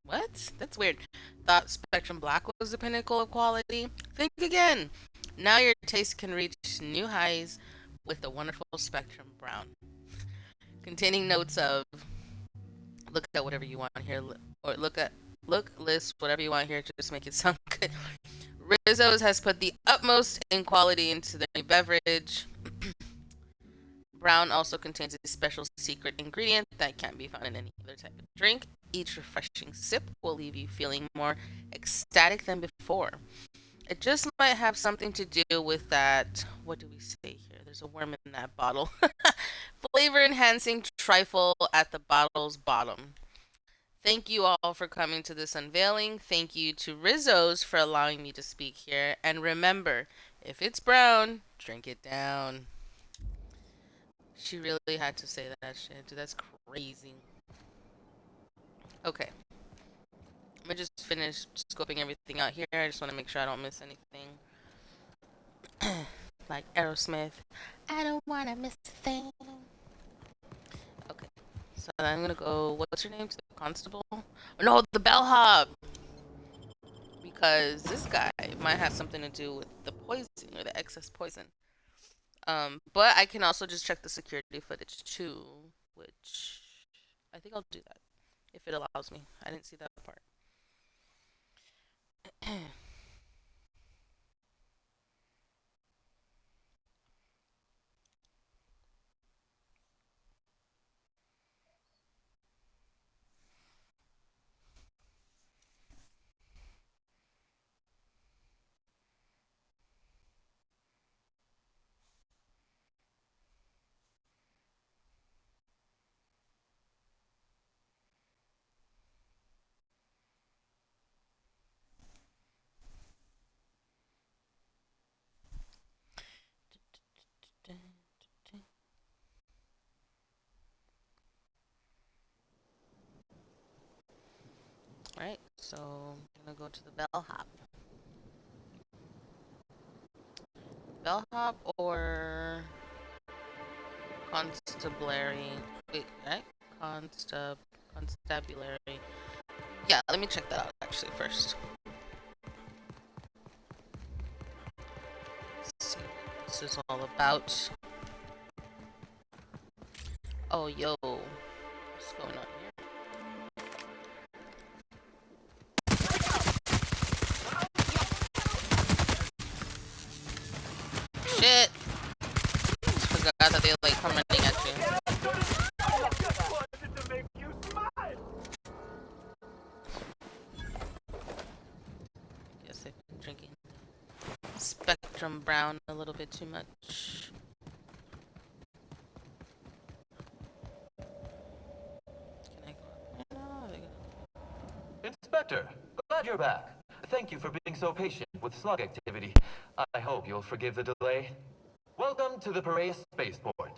what? That's weird. Thought Spectrum Black was the pinnacle of quality. Think again. Now your taste can reach new highs with the wonderful Spectrum Brown, containing notes of look at whatever you want here, or list whatever you want here. Just make it sound good. Rizzo's has put the utmost in quality into their new beverage. Brown also contains a special secret ingredient that can't be found in any other type of drink. Each refreshing sip will leave you feeling more ecstatic than before. It just might have something to do with that. What do we say here? There's a worm in that bottle. Flavor enhancing trifle at the bottle's bottom. Thank you all for coming to this unveiling. Thank you to Rizzo's for allowing me to speak here. And remember, if it's brown, drink it down. She really had to say that shit, dude. That's crazy. Okay. I'm gonna just finish scoping everything out here. I just want to make sure I don't miss anything. Like Aerosmith. I don't want to miss a thing. Okay. So I'm gonna go, what's your name? To the constable? Oh, no, the bellhop! Because this guy might have something to do with the poison or the excess poison. But I can also just check the security footage too, which I think I'll do that if it allows me. I didn't see that part. Alright, so I'm gonna go to the bellhop. Bellhop or constabulary? Wait, right? Constabulary. Yeah, let me check that out actually first. Let's see what this is all about. Oh, yo. What's going on here? Shit! Forgot that they like come running at you. Guess I've been drinking Spectrum Brown a little bit too much. Can I go up? No, Inspector, glad you're back. Thank you for being so patient with slug activity. I hope you'll forgive the delay. Welcome to the Piraeus Spaceport.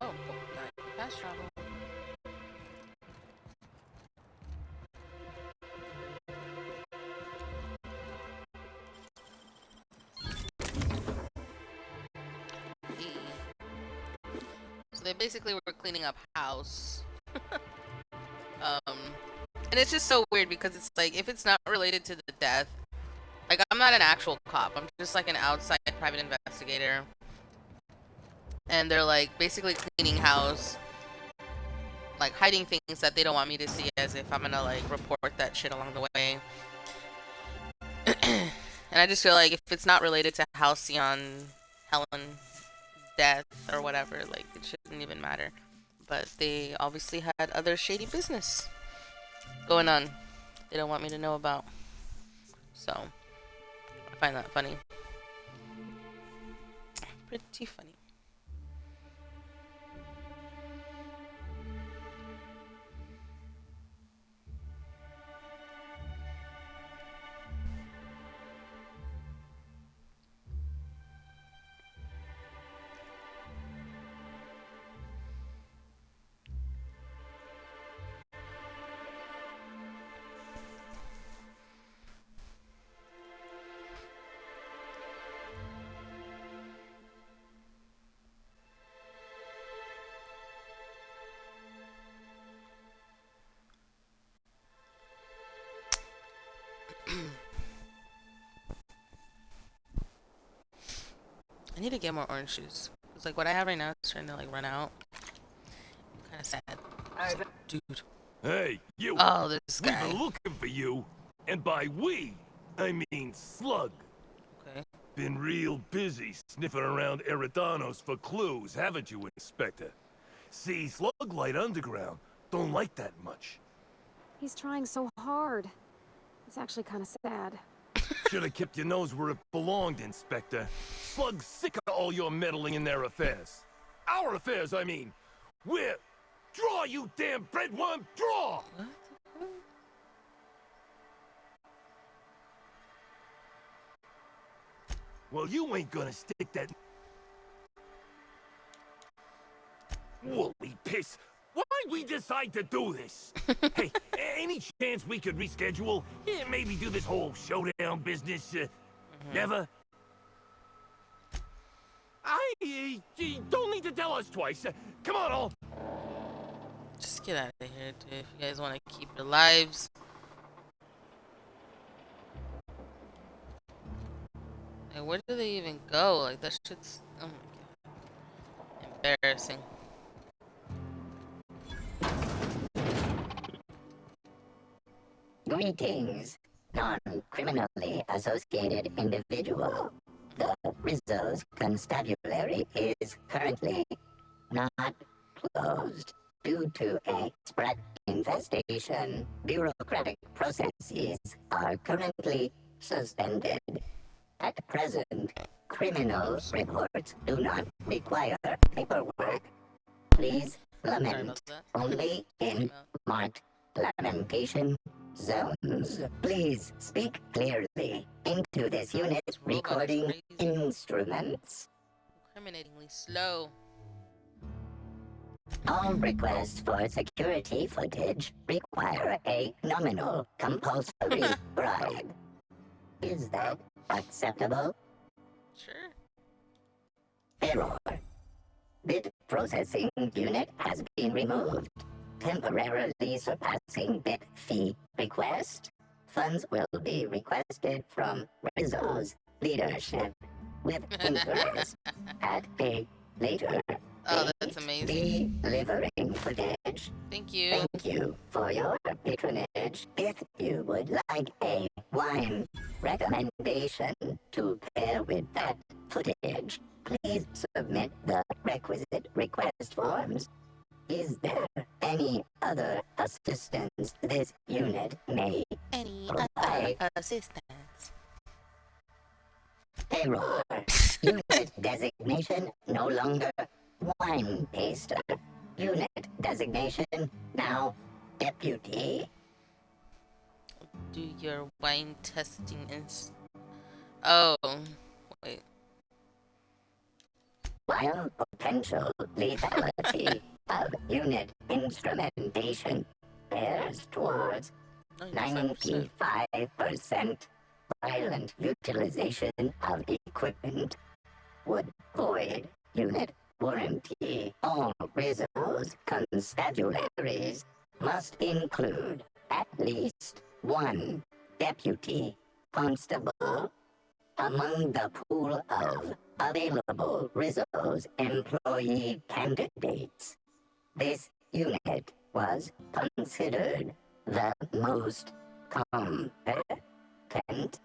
oh, cool. Nice. Fast travel. So they basically were cleaning up house. And it's just so weird because it's like, if it's not related to the death, like I'm not an actual cop, I'm just like an outside private investigator. And they're like basically cleaning house, like hiding things that they don't want me to see, as if I'm gonna like report that shit along the way. And I just feel like if it's not related to Halcyon, Helen's death or whatever, like it shouldn't even matter. But they obviously had other shady business going on they don't want me to know about. So I find that funny. Pretty funny. I need to get more orange juice. Cause like what I have right now is starting to like run out. Kind of sad. Dude. Hey, you! Oh, this guy. We've been looking for you, and by we, I mean Slug. Okay. Been real busy sniffing around Eridanos for clues, haven't you, Inspector? See, Sluglight Underground don't like that much. He's trying so hard. It's actually kind of sad. Should have kept your nose where it belonged, Inspector. Slug's sick of all your meddling in their affairs. Our affairs, I mean. We're... Draw, you damn breadworm! Draw! Well, you ain't gonna stick that... Woolly piss! Why'd we decide to do this? Hey, any chance we could reschedule? Yeah, maybe do this whole showdown business? Never? You don't need to tell us twice. Come on, all. Just get out of here, dude. If you guys want to keep your lives. Like, where do they even go? Like, that shit's... Oh my god. Embarrassing. Greetings, non-criminally associated individual. The Rizzo's constabulary is currently not closed due to a spread infestation. Bureaucratic processes are currently suspended. At present, criminal reports do not require paperwork. Please lament only in marked lamentation zones. Please speak clearly into this unit's recording instruments. Incriminatingly slow. All requests for security footage require a nominal compulsory bribe. Is that acceptable? Sure. Error. Bit processing unit has been removed. Temporarily surpassing bit fee request. Funds will be requested from Rizzo's leadership with interest at a later that's amazing. Delivering footage. Thank you. Thank you for your patronage. If you would like a wine recommendation to pair with that footage, please submit the requisite request forms. Is there any other assistance this unit may provide? Assistance. Error. Unit designation no longer wine taster. Unit designation now deputy. Do your wine testing Oh, wait. While potential lethality of unit instrumentation bears towards 95% violent utilization of equipment, would void unit warranty. All Rizzo's constabularies must include at least one deputy constable among the pool of available Rizzo's employee candidates. This unit was considered the most competent.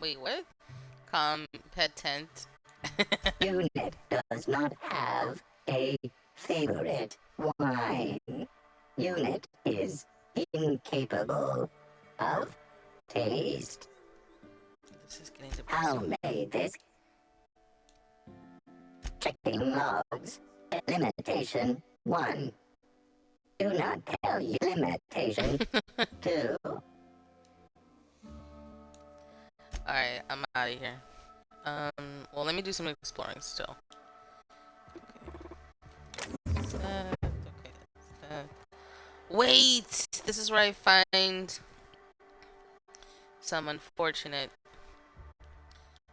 Wait, what? Competent. Unit does not have a favorite wine. Unit is incapable of taste. This is getting depressing. How may this? Checking logs. Limitation 1. Do not tell you limitation 2. Alright, I'm out of here. Well, let me do some exploring still. Okay. Wait! This is where I find some unfortunate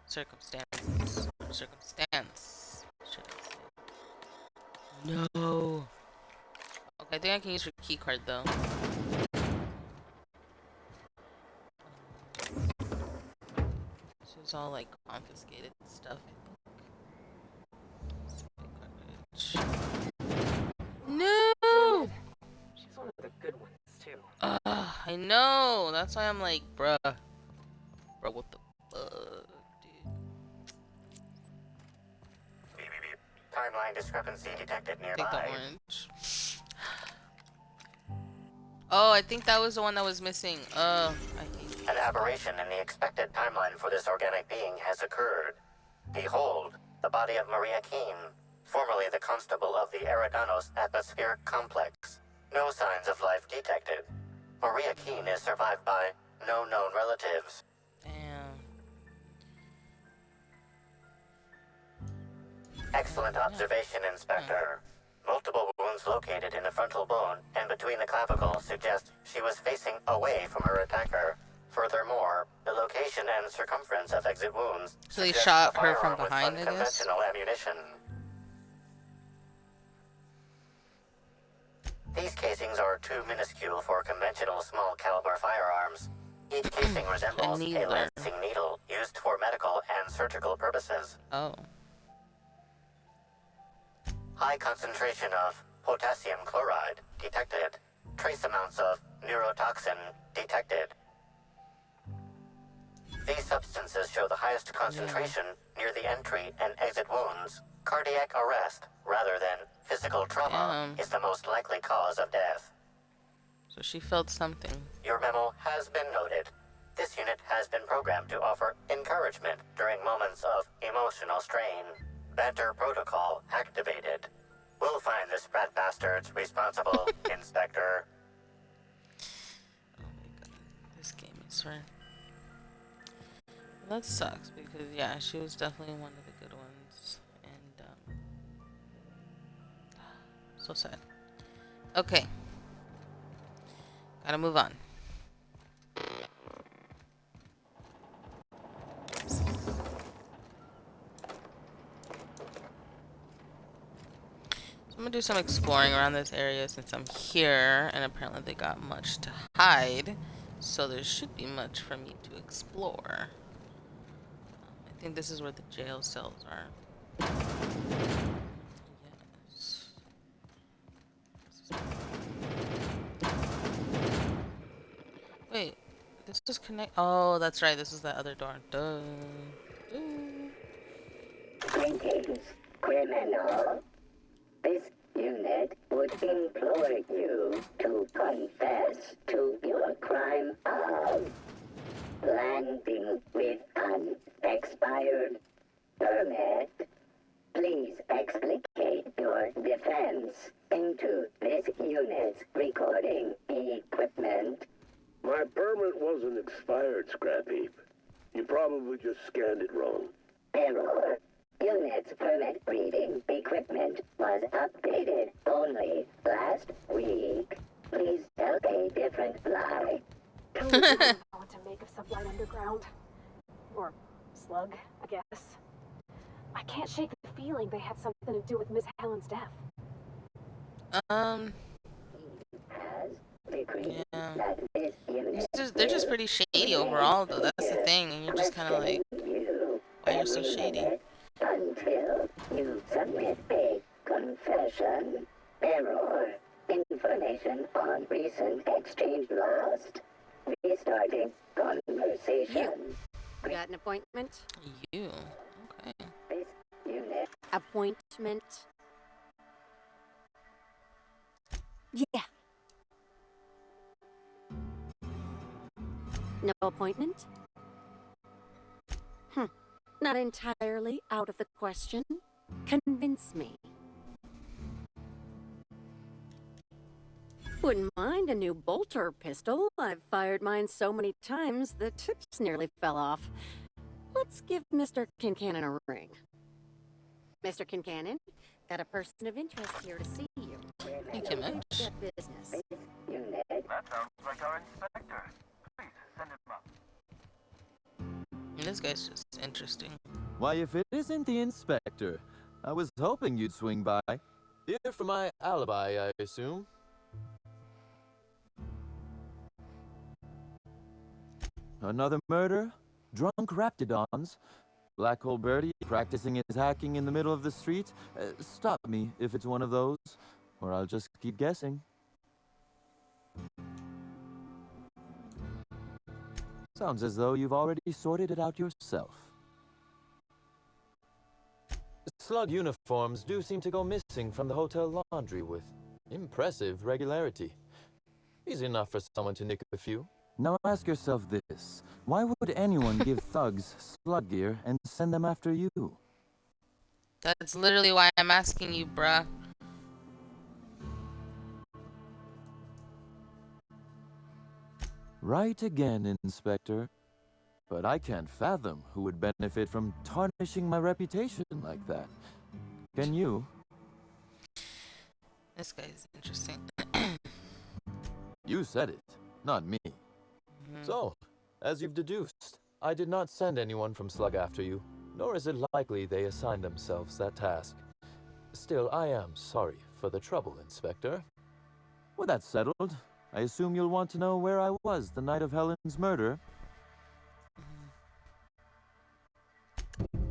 circumstance. No. Okay, I think I can use your key card though. This is all like confiscated stuff. No. She's one of the good ones too. I know. That's why I'm like, bruh. Bro, what the fuck, dude? Timeline discrepancy detected Take the nearby. orange. Oh, I think that was the one that was missing. I hate An aberration in the expected timeline for this organic being has occurred. Behold, the body of Maria Keene, formerly the constable of the Eridanos Atmospheric Complex. No signs of life detected. Maria Keene is survived by no known relatives. Damn. Excellent observation, Inspector. Multiple wounds located in the frontal bone and between the clavicles suggest she was facing away from her attacker. Furthermore, the location and circumference of exit wounds So they suggest shot a her from firearm with behind, I guess? unconventional ammunition. These casings are too minuscule for conventional small caliber firearms. Each casing resembles a lancing needle used for medical and surgical purposes. Oh. High concentration of potassium chloride detected. Trace amounts of neurotoxin detected. These substances show the highest concentration near the entry and exit wounds. Cardiac arrest, rather than physical trauma, is the most likely cause of death. So she felt something. Your memo has been noted. This unit has been programmed to offer encouragement during moments of emotional strain. Banter protocol activated. We'll find the sprat bastards responsible, Inspector. Oh my god, this game is right. That sucks because yeah, she was definitely one of the good ones, and so sad. Okay, gotta move on. I'm gonna do some exploring around this area since I'm here, and apparently they got much to hide, so there should be much for me to explore. I think this is where the jail cells are. Yes. Wait, this is connect. Oh, that's right. This is that other door. Duh. Greetings, criminal. This unit would implore you to confess to your crime of landing with an expired permit. Please explicate your defense into this unit's recording equipment. My permit wasn't expired, Scrap Heap. You probably just scanned it wrong. Error. Unit's permit reading equipment was updated only last week. Please tell a different lie. Tell me what you want to make of Sublight Underground. Or Slug, I guess. I can't shake the feeling they had something to do with Miss Helen's death. Yeah. They're just pretty shady overall, though. That's the thing, and you're just kind of like, why you're so shady? Until you submit a confession. Error. Information on recent exchange lost. Restarting conversation. You got an appointment? You? Okay. This unit. Appointment? Yeah. No appointment? Not entirely out of the question. Convince me. Wouldn't mind a new bolter pistol. I've fired mine so many times the tips nearly fell off. Let's give Mr. Kincannon a ring. Mr. Kincannon, got a person of interest here to see you. Thank you, Mitch. Get business. That sounds like our inspector. Please send him up. This guy's just interesting. Why, if it isn't the inspector, I was hoping you'd swing by. Here for my alibi, I assume. Another murder? Drunk Raptidons? Black Hole Birdie practicing his hacking in the middle of the street? Stop me if it's one of those, or I'll just keep guessing. Sounds as though you've already sorted it out yourself. Slug uniforms do seem to go missing from the hotel laundry with impressive regularity. Easy enough for someone to nick a few. Now ask yourself this. Why would anyone give thugs slug gear and send them after you? That's literally why I'm asking you, bruh. Right again, Inspector. But I can't fathom who would benefit from tarnishing my reputation like that. Can you? This guy's interesting. You said it, not me. So, as you've deduced, I did not send anyone from Slug after you, nor is it likely they assigned themselves that task. Still, I am sorry for the trouble, Inspector. Well, that's settled. I assume you'll want to know where I was the night of Helen's murder.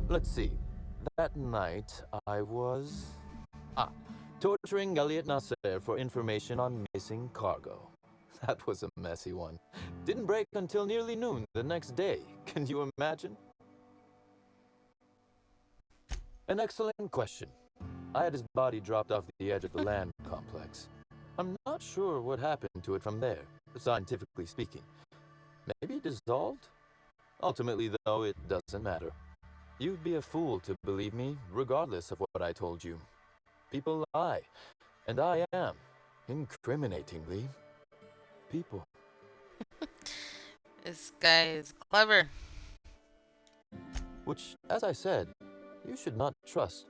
Let's see. That night, I was... torturing Elliot Nasser for information on missing cargo. That was a messy one. Didn't break until nearly noon the next day. Can you imagine? An excellent question. I had his body dropped off the edge of the land complex. I'm not sure what happened to it from there, scientifically speaking. Maybe dissolved? Ultimately, though, it doesn't matter. You'd be a fool to believe me, regardless of what I told you. People lie, and I am, incriminatingly, people. This guy is clever. Which, as I said, you should not trust.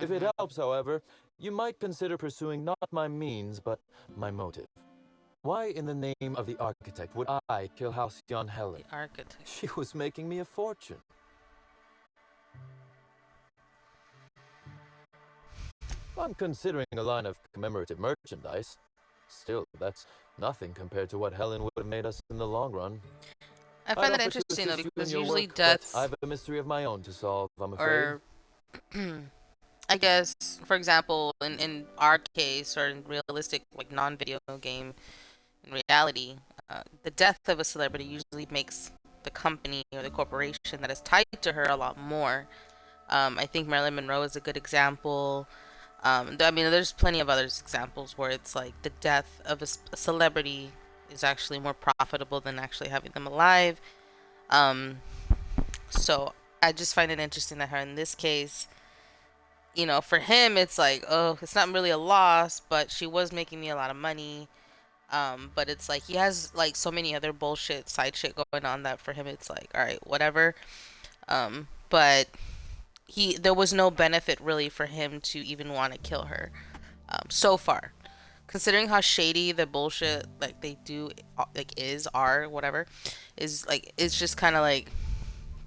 If it helps, however, you might consider pursuing not my means, but my motive. Why in the name of the architect would I kill Halcyon Helen? The architect. She was making me a fortune. I'm considering a line of commemorative merchandise. Still, that's nothing compared to what Helen would have made us in the long run. I find that interesting though, because usually deaths... I have a mystery of my own to solve, I'm afraid. Or, I guess, for example, in our case, or in realistic, like, non-video game, in reality, the death of a celebrity usually makes the company or the corporation that is tied to her a lot more. I think Marilyn Monroe is a good example. I mean, there's plenty of other examples where it's like the death of a celebrity is actually more profitable than actually having them alive. So I just find it interesting that her in this case, you know, for him it's like, oh, it's not really a loss, but she was making me a lot of money. But it's like he has like so many other bullshit side shit going on that for him it's like, all right, whatever. But there was no benefit really for him to even want to kill her, so far, considering how shady the bullshit like they do like are whatever is, like, it's just kind of like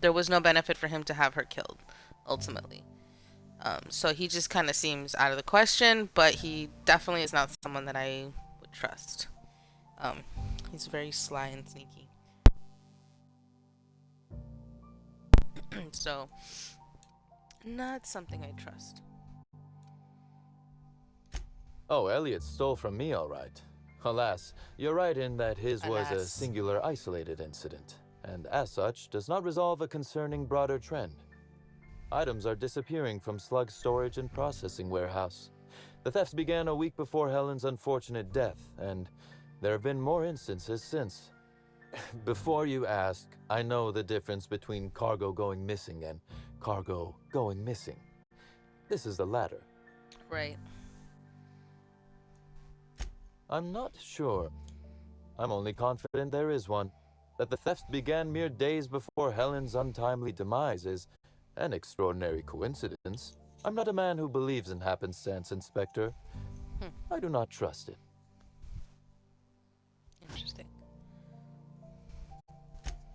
there was no benefit for him to have her killed ultimately. So he just kind of seems out of the question, but he definitely is not someone that I would trust. He's very sly and sneaky. So not something I trust. Oh, Elliot stole from me, all right. Alas, you're right in that his was a singular, isolated incident, and as such, does not resolve a concerning broader trend. Items are disappearing from Slug's storage and processing warehouse. The thefts began a week before Helen's unfortunate death, and there have been more instances since. Before you ask, I know the difference between cargo going missing and cargo going missing. This is the latter. Right. I'm not sure. I'm only confident there is one. That the thefts began mere days before Helen's untimely demise is an extraordinary coincidence. I'm not a man who believes in happenstance, Inspector. I do not trust it. Interesting.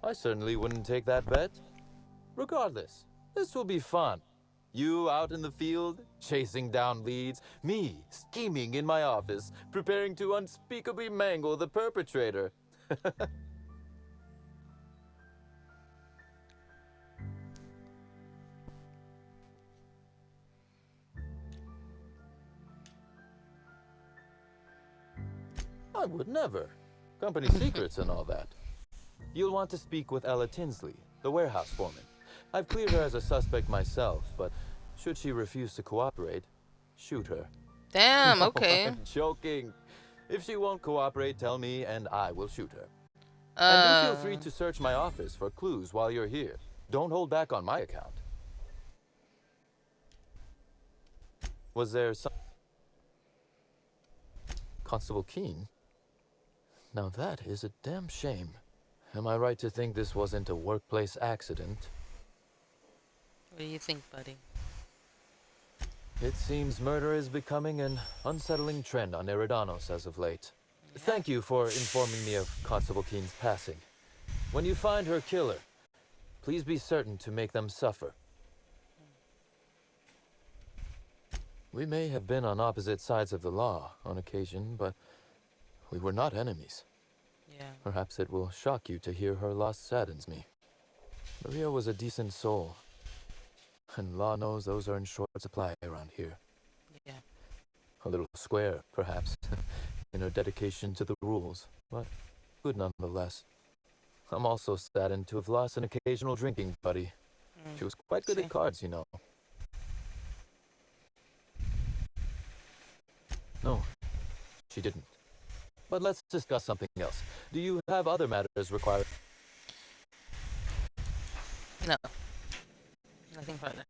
I certainly wouldn't take that bet. Regardless, this will be fun. You out in the field, chasing down leads. Me, scheming in my office, preparing to unspeakably mangle the perpetrator. I would never. Company secrets and all that. You'll want to speak with Ella Tinsley, the warehouse foreman. I've cleared her as a suspect myself, but should she refuse to cooperate, shoot her. Damn, No, okay. I'm joking. If she won't cooperate, tell me and I will shoot her. And do feel free to search my office for clues while you're here. Don't hold back on my account. Was there some... Constable Keene? Now that is a damn shame. Am I right to think this wasn't a workplace accident? What do you think, buddy? It seems murder is becoming an unsettling trend on Eridanos as of late. Thank you for informing me of Constable Keene's passing. When you find her killer, please be certain to make them suffer. We may have been on opposite sides of the law on occasion, but we were not enemies. Yeah. Perhaps it will shock you to hear her loss saddens me. Maria was a decent soul. And law knows those are in short supply around here. Yeah. A little square, perhaps, in her dedication to the rules, but good nonetheless. I'm also saddened to have lost an occasional drinking buddy. She was quite good at cards, you know. No, she didn't. But let's discuss something else. Do you have other matters required? No. Nothing further.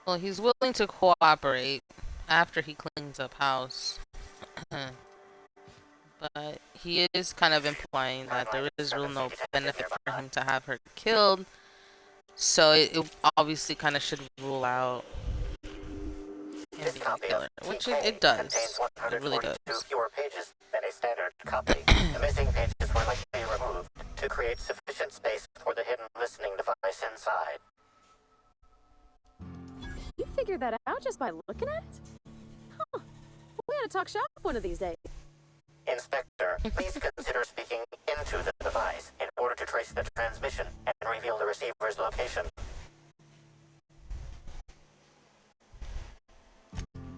Well, he's willing to cooperate after he cleans up house. But he is kind of implying that there is real no benefit for him to have her killed. So it obviously kind of should rule out him being a killer. Which it does. It really does. Fewer pages than a standard copy. The missing pages were likely removed to create sufficient space for the hidden listening device inside. You figured that out just by looking at it? Huh. We ought to talk shop one of these days. Inspector, please consider speaking into the device in order to trace the transmission and reveal the receiver's location.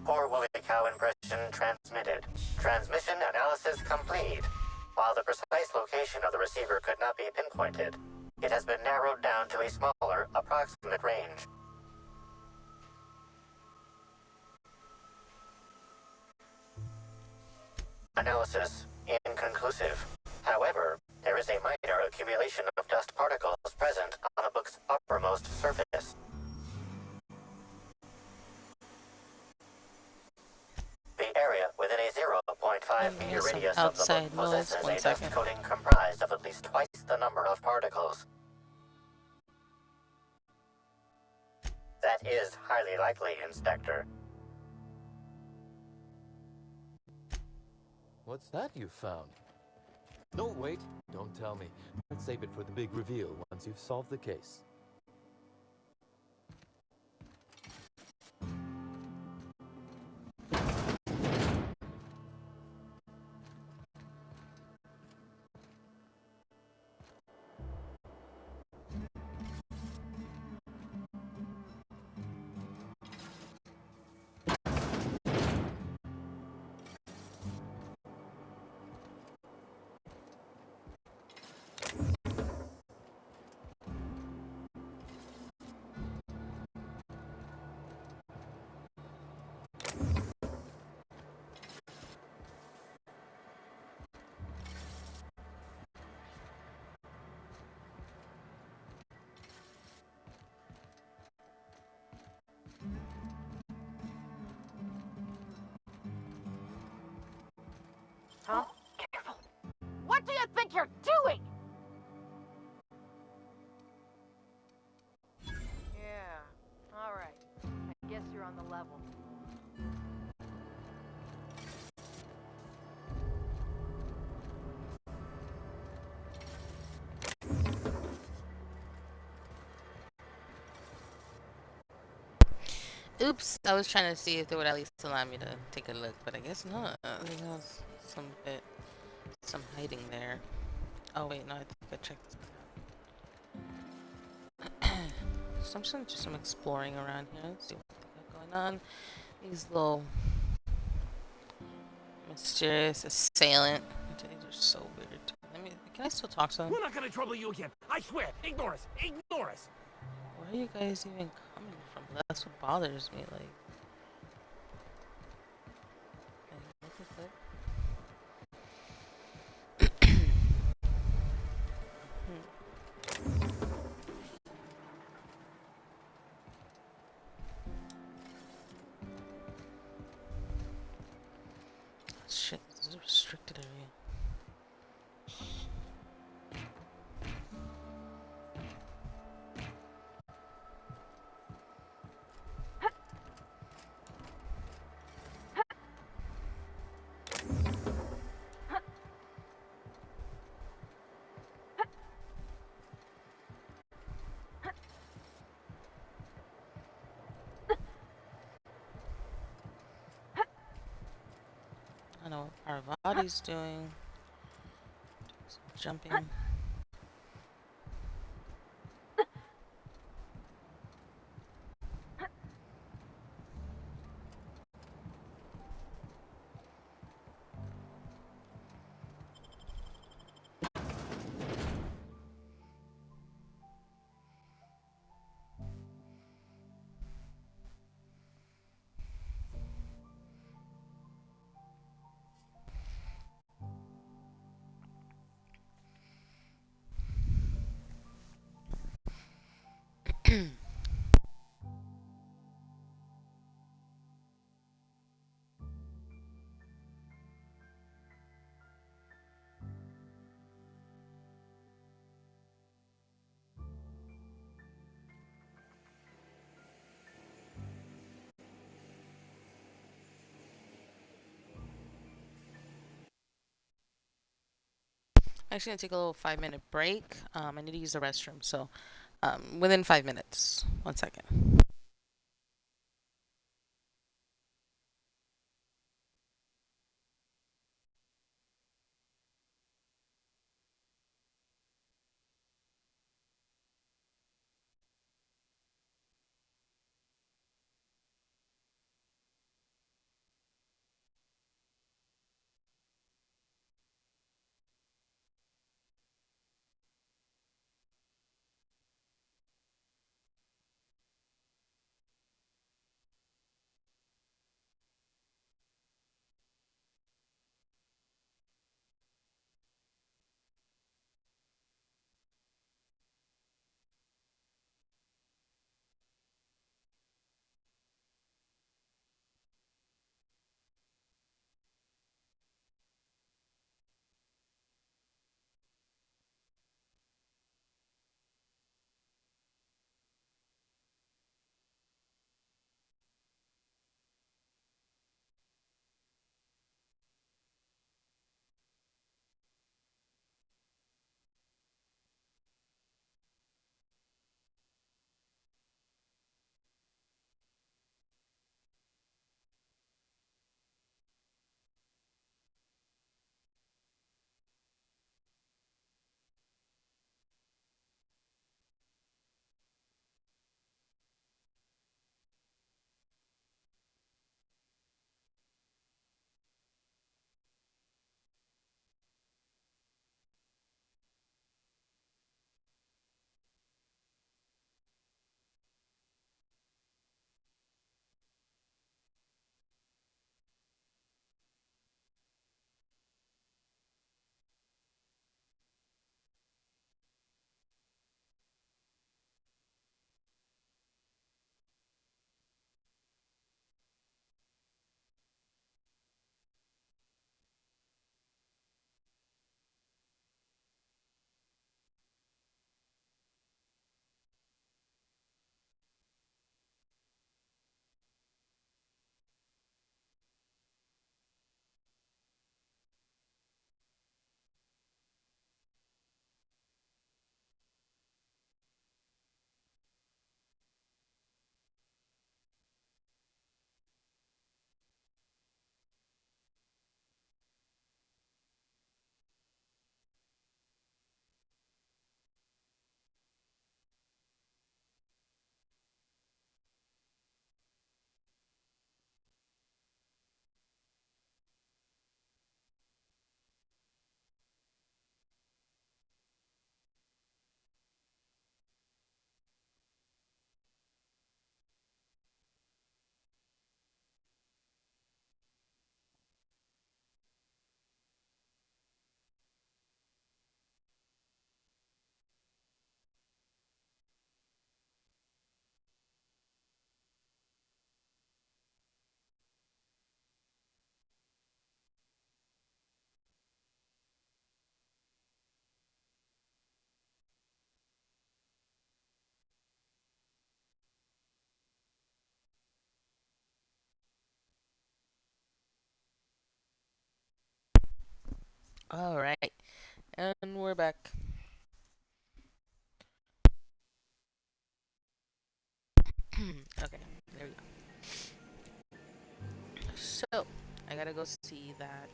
Poor woolly cow impression transmitted. Transmission analysis complete. While the precise location of the receiver could not be pinpointed, it has been narrowed down to a smaller, approximate range. Analysis inconclusive. However, there is a minor accumulation of dust particles present on the book's uppermost surface. The area within a 0.5 meter radius of the book possesses a dust coating comprised of at least twice the number of particles. That is highly likely, Inspector. What's that you found? No, wait. Don't tell me. Let's save it for the big reveal once you've solved the case. Huh? Careful. What do you think you're doing? Yeah, alright. I guess you're on the level. Oops, I was trying to see if they would at least allow me to take a look, but I guess not. I think that was some bit Some hiding there. Oh wait, no, I think I checked. So I'm just gonna do some exploring around here. Let's see what they got going on. These little mysterious assailant. These are so weird. Can I still talk to them? We're not gonna trouble you again. I swear. Ignore us. Ignore us. Where are you guys even coming from? That's what bothers me. Like, what the fuck? Shit, this is a restricted area. I know what Parvati's doing. Some jumping. I'm actually gonna take a little 5-minute break. I need to use the restroom, so within 5 minutes. 1 second. All right, and we're back. Okay, there we go. So, I gotta go see that.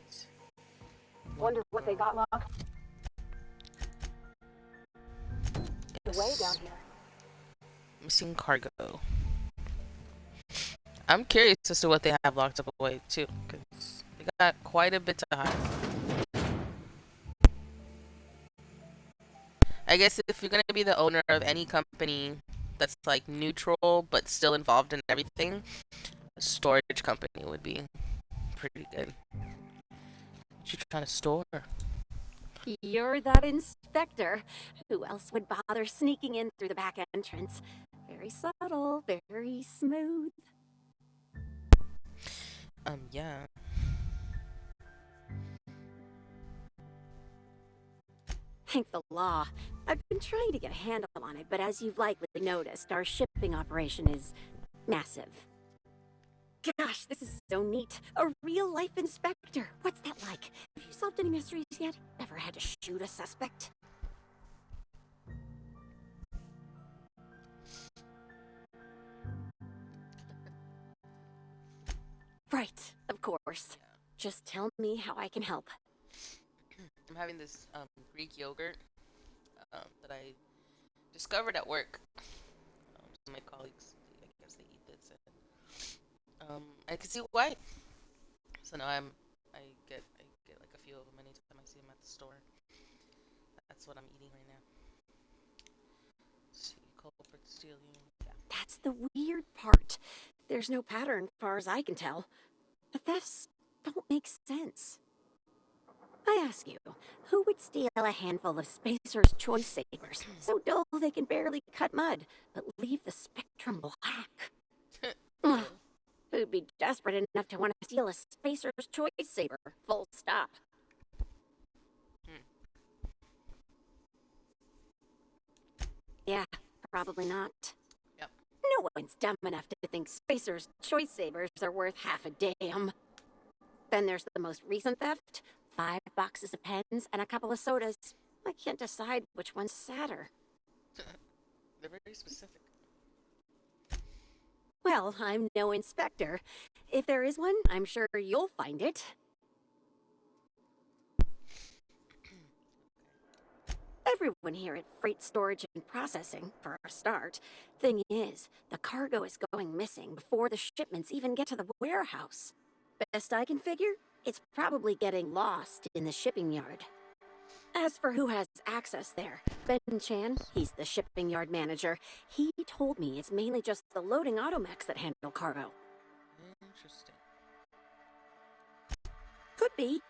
Wonder what they got locked away down here. Missing cargo. I'm curious as to what they have locked up away too, because they got quite a bit to hide. I guess if you're gonna be the owner of any company that's like neutral but still involved in everything, a storage company would be pretty good. What you trying to store? You're that inspector. Who else would bother sneaking in through the back entrance? Very subtle, very smooth. Yeah. Thank the law. I've been trying to get a handle on it, but as you've likely noticed, our shipping operation is massive. Gosh, this is so neat. A real-life inspector. What's that like? Have you solved any mysteries yet? Ever had to shoot a suspect? Right, of course. Just tell me how I can help. I'm having this Greek yogurt that I discovered at work. Some of my colleagues, I guess they eat this. And, I can see why. So now I get like a few of them anytime I see them at the store. That's what I'm eating right now. Let's see, culprit stealing. Yeah. That's the weird part. There's no pattern, far as I can tell. The thefts don't make sense. I ask you, who would steal a handful of Spacer's Choice Sabers, so dull they can barely cut mud, but leave the spectrum black? Ugh. Who'd be desperate enough to want to steal a Spacer's Choice Saber, full stop? Yeah, probably not. Yep. No one's dumb enough to think Spacer's Choice Sabers are worth half a damn. Then there's the most recent theft. 5 boxes of pens and a couple of sodas. I can't decide which one's sadder. They're very specific. Well, I'm no inspector. If there is one, I'm sure you'll find it. Everyone here at Freight Storage and Processing, for a start. Thing is, the cargo is going missing before the shipments even get to the warehouse. Best I can figure, it's probably getting lost in the shipping yard. As for who has access there, Ben Chan, he's the shipping yard manager. He told me it's mainly just the loading automechs that handle cargo. Interesting. Could be.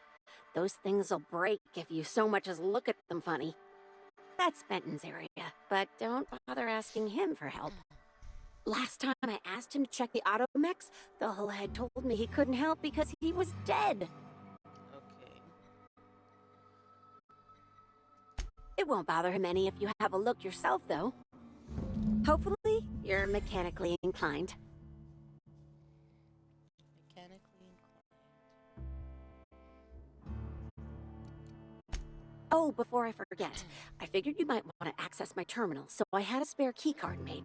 Those things will break if you so much as look at them funny. That's Benton's area, but don't bother asking him for help. Last time I asked him to check the automechs, the whole head told me he couldn't help because he was dead. Okay. It won't bother him any if you have a look yourself, though. Hopefully, you're mechanically inclined. Mechanically inclined. Oh, before I forget, I figured you might want to access my terminal, so I had a spare keycard made.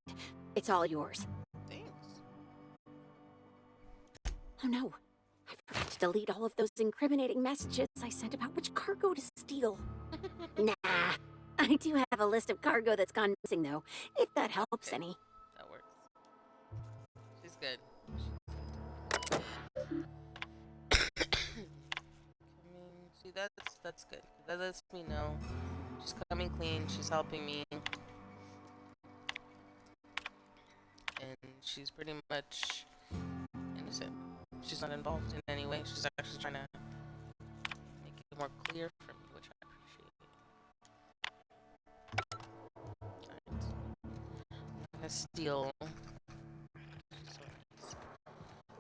It's all yours. Thanks. Oh no, I forgot to delete all of those incriminating messages I sent about which cargo to steal. Nah, I do have a list of cargo that's gone missing though, if that helps any. That works. She's good. See, that's good. That lets me know she's coming clean. She's helping me, and she's pretty much innocent. She's not involved in any way. She's actually trying to make it more clear for me, which I appreciate. Alright. I'm gonna steal.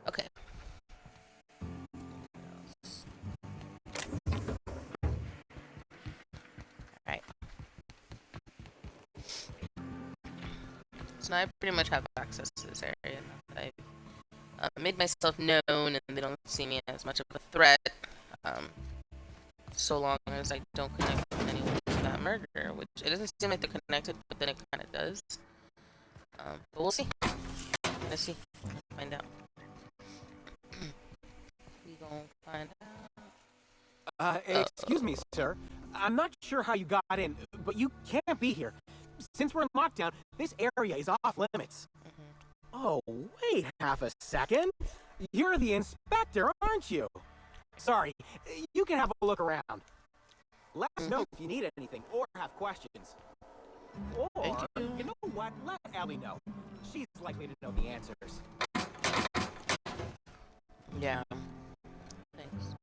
Okay. Alright. So now I pretty much have access to this area. I've made myself known and they don't see me as much of a threat. so long as I don't connect in any way to that murder, which it doesn't seem like they're connected, but then it kind of does. But we'll see. Let's see. Find out. We gonna find out. Excuse me, sir. I'm not sure how you got in, but you can't be here. Since we're in lockdown, this area is off limits. Oh, wait half a second. You're the inspector, aren't you? Sorry, you can have a look around. Let us know if you need anything or have questions. Or, you know what? Let Ellie know. She's likely to know the answers. Yeah. Thanks.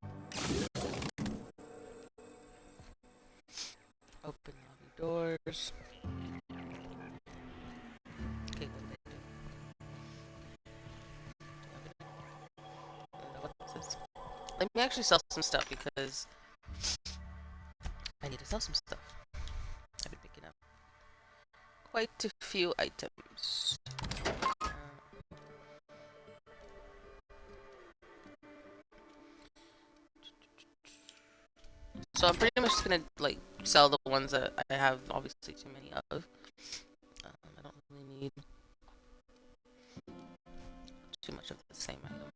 Open lobby doors. Okay, what's this? Let me actually sell some stuff because I need to sell some stuff. I've been picking up quite a few items. So I'm pretty much just gonna like sell the ones that I have obviously too many of. I don't really need too much of the same item.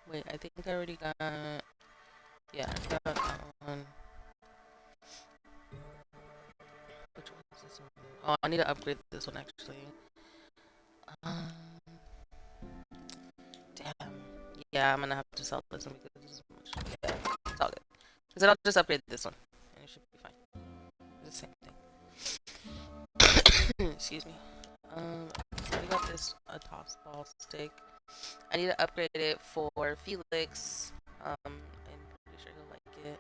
Wait, I think I already got. Yeah, I got that one. Which one is this one? Oh, I need to upgrade this one actually. Damn. Yeah, I'm gonna have to sell this one because this is much. Yeah, it's all good. Because then I'll just upgrade this one, and it should be fine. It's the same thing. Excuse me. I already got this a toss ball stick. I need to upgrade it for Felix. I'm pretty sure he'll like it.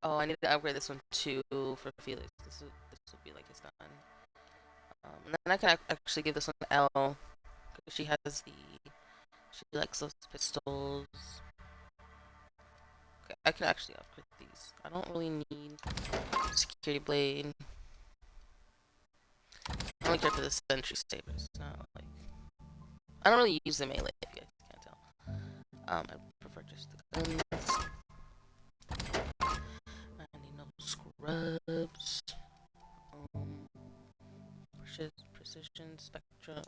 Oh, I need to upgrade this one too for Felix. This will be like his gun. And then I can actually give this one to Elle. She has the. She likes those pistols. Okay, I can actually upgrade these. I don't really need security blade. I only care for the sentry sabers. Not like I don't really use the melee. If you guys can't tell. I prefer just the guns. I need no scrubs. Precision spectra.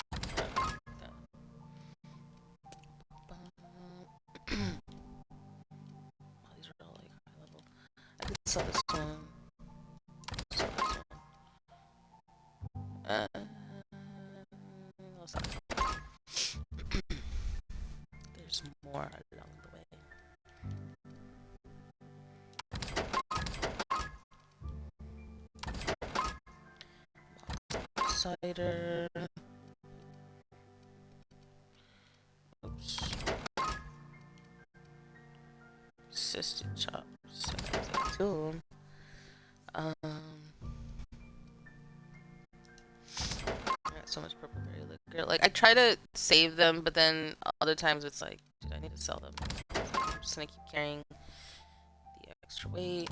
These are all like high level. I could sell this one. Sell this one. I'll sell it. There's more along the way. Cider. Oops. Assisted chops. Too. I got so much purple berry liquor. Like I try to save them, but then other times it's like, dude, I need to sell them. I'm just gonna keep carrying the extra weight.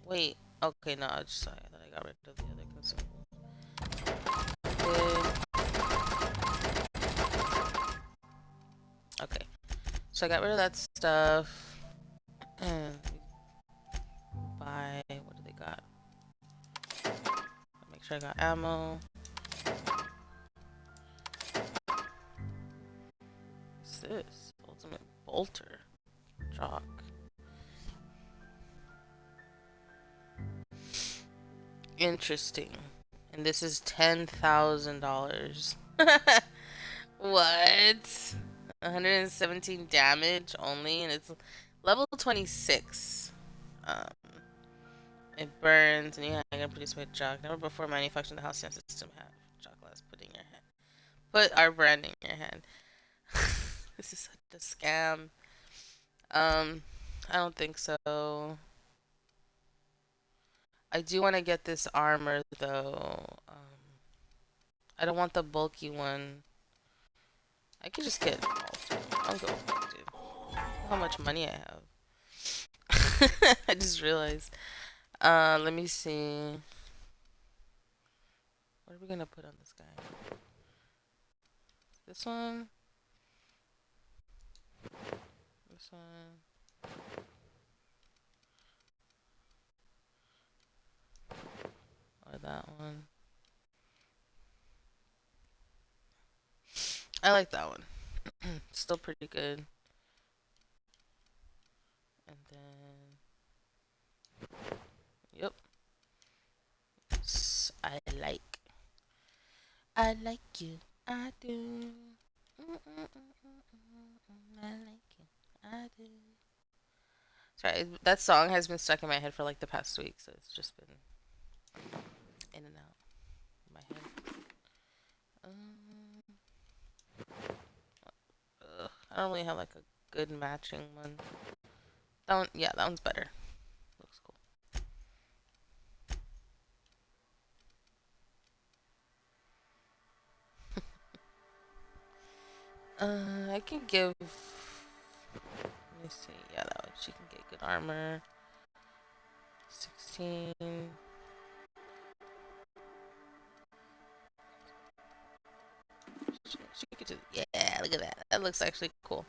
Wait, okay, no, I just saw that I got rid of the other consumables. Okay, so I got rid of that stuff. And buy, what do they got? Make sure I got ammo. What's this? Ultimate bolter. Chalk. Interesting. And this is $10,000. What? 117 damage only, and it's level 26. It burns, and yeah, I can produce with chalk. Never before manufactured the house system have chalk glass put in your hand. Put our brand in your hand. This is such a scam. I don't think so. I do want to get this armor though. I don't want the bulky one. I can just get I'll go for it, dude. How much money I have. I just realized. Let me see. What are we gonna put on this guy? This one. This one. Or that one. I like that one. Still pretty good. And then, yep. I like you. I do. I like you. I do. Sorry, that song has been stuck in my head for like the past week, so it's just been in and out of my head. I don't really have like a good matching one. That one, yeah, that one's better. Looks cool. I can give. Let me see. Yeah, that one. She can get good armor. 16. She could just, yeah, look at that. That looks actually cool.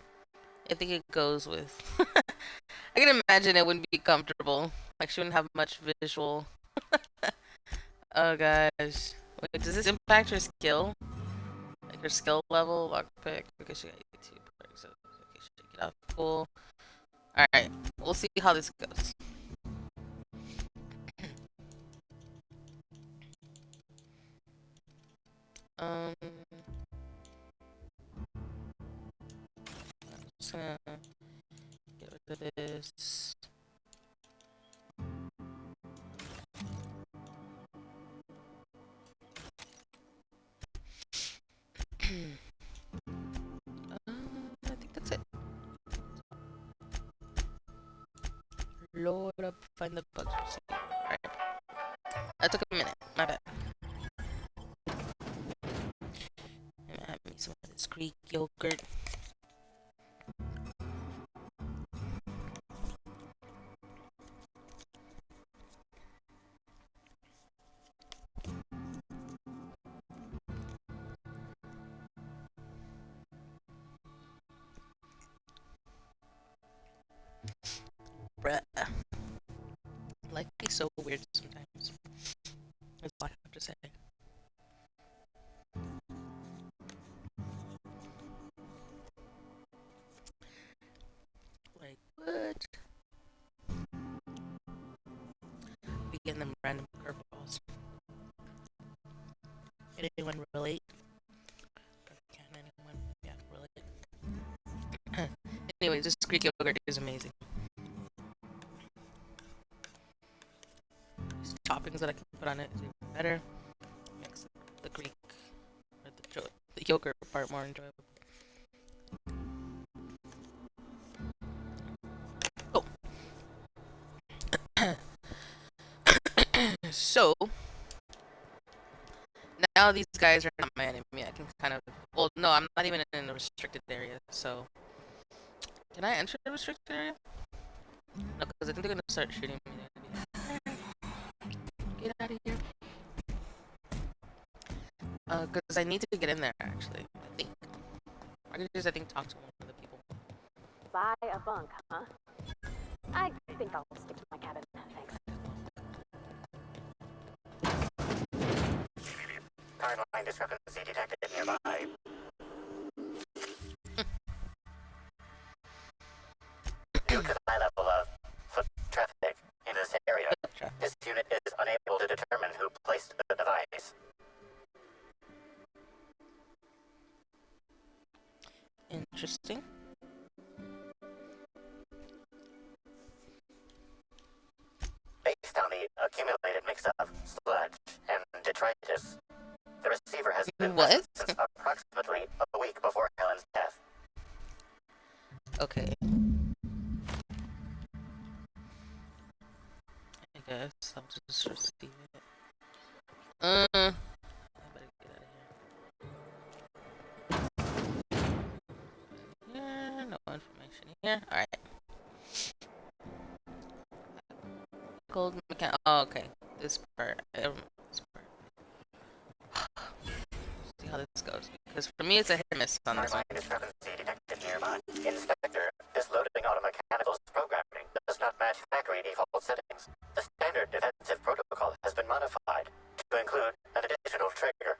I think it goes with. I can imagine it wouldn't be comfortable. Like she wouldn't have much visual. Oh gosh. Wait, does this impact her skill? Like her skill level, lockpick? Because she got 82 perks. So okay, shake it out. Cool. Alright, we'll see how this goes. I'm just gonna get rid of this. I think that's it. Load up, find the bugs. Alright. That took a minute. My bad. I'm gonna have me some of this Greek yogurt. Bruh. Life is so weird sometimes. That's all I have to say. Like, what? We get them random curveballs. Anyone relate? Can anyone? Yeah, relate. Anyways, this Greek yogurt is amazing. These toppings that I can put on it is even better. Makes the Greek or the yogurt part more enjoyable. Oh. So now these guys are not my enemy. I can kind of. Well, no, I'm not even in the restricted area. So can I enter the restricted area? No, because I think they're gonna start shooting me. Get out of here. Because I need to get in there, actually. I think. I can just, talk to one of the people. Buy a bunk, huh? I think I'll stick to my cabin. Thanks. Timeline discrepancy detected nearby. Due to the high level of foot traffic in this area, this unit is unable to determine who placed the device. Interesting. Based on the accumulated mix of sludge and detritus, the receiver has been present since approximately a week before Helen's death. Okay. I guess I'll just receive it. I better get out of here. information here. All right. Gold mechanic. Oh, okay. This part. This part. See how this goes. Because for me, it's a hit or miss on this one. Discrepancy detected nearby. Inspector, this loading automechanicals programming does not match factory default settings. The standard defensive protocol has been modified to include an additional trigger.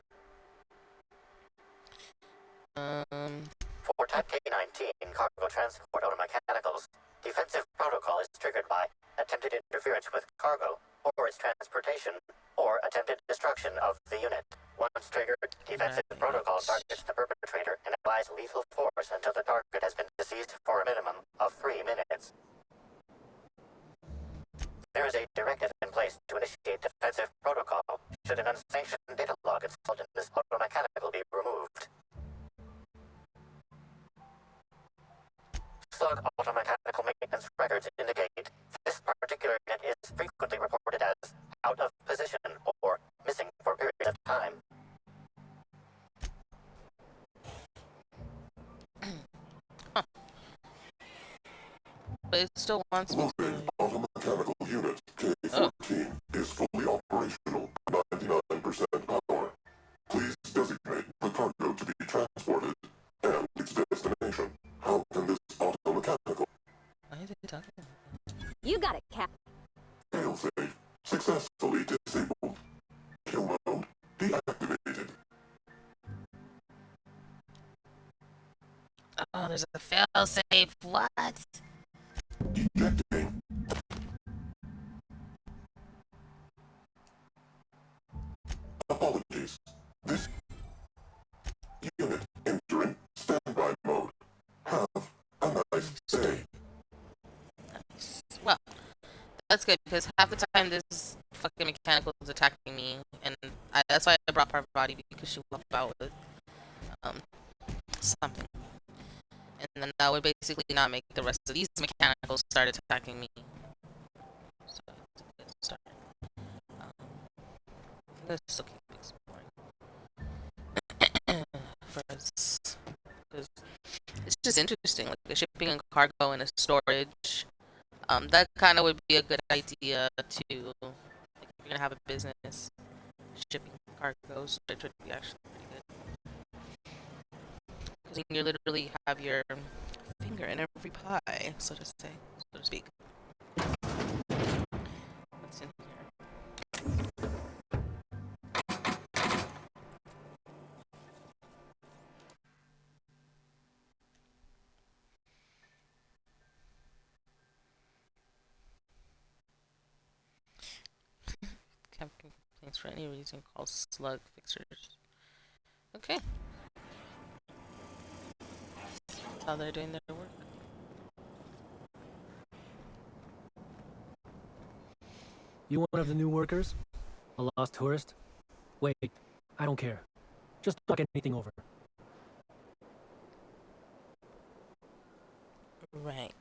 For Type K-19 cargo transport automechanicals, defensive protocol is triggered by attempted interference with cargo or its transportation, or attempted destruction of the unit. Once triggered, defensive protocol targets the perpetrator and applies lethal force until the target has been deceased for a minimum of 3 minutes. There is a directive in place to initiate defensive protocol should an unsanctioned data log installed in this automechanical be removed. Slug automechanical maintenance records indicate this particular unit is frequently reported as out of position or missing for periods of time. But it still wants me to... Automechanical unit K-14 is fully operational, 99% power. Please designate the cargo to be transported and its destination. How can this automechanical... Why are they talking about that? You got it, Cap. Failsafe successfully disabled. Kill mode deactivated. Oh, there's a failsafe. What? Ejecting. Apologies. This unit entering standby mode. Have a nice day. Well, that's good because half the time this fucking mechanical is attacking me, and that's why I brought Parvati, because she walked about with something, and then that would basically not make the rest of these mechanicals start attacking me. So it's a good start. Let's still keep exploring. First, because it's just interesting, like the shipping and cargo and a storage. That kind of would be a good idea to, like, if you're gonna have a business, shipping cargo storage would be actually pretty good. Because you literally have your finger in every pie, so to say, so to speak. What's in here? Complaints for any reason, call slug fixers. Okay. That's how they're doing their work. You one of the new workers? A lost tourist? Wait, I don't care. Just talk anything over. Right.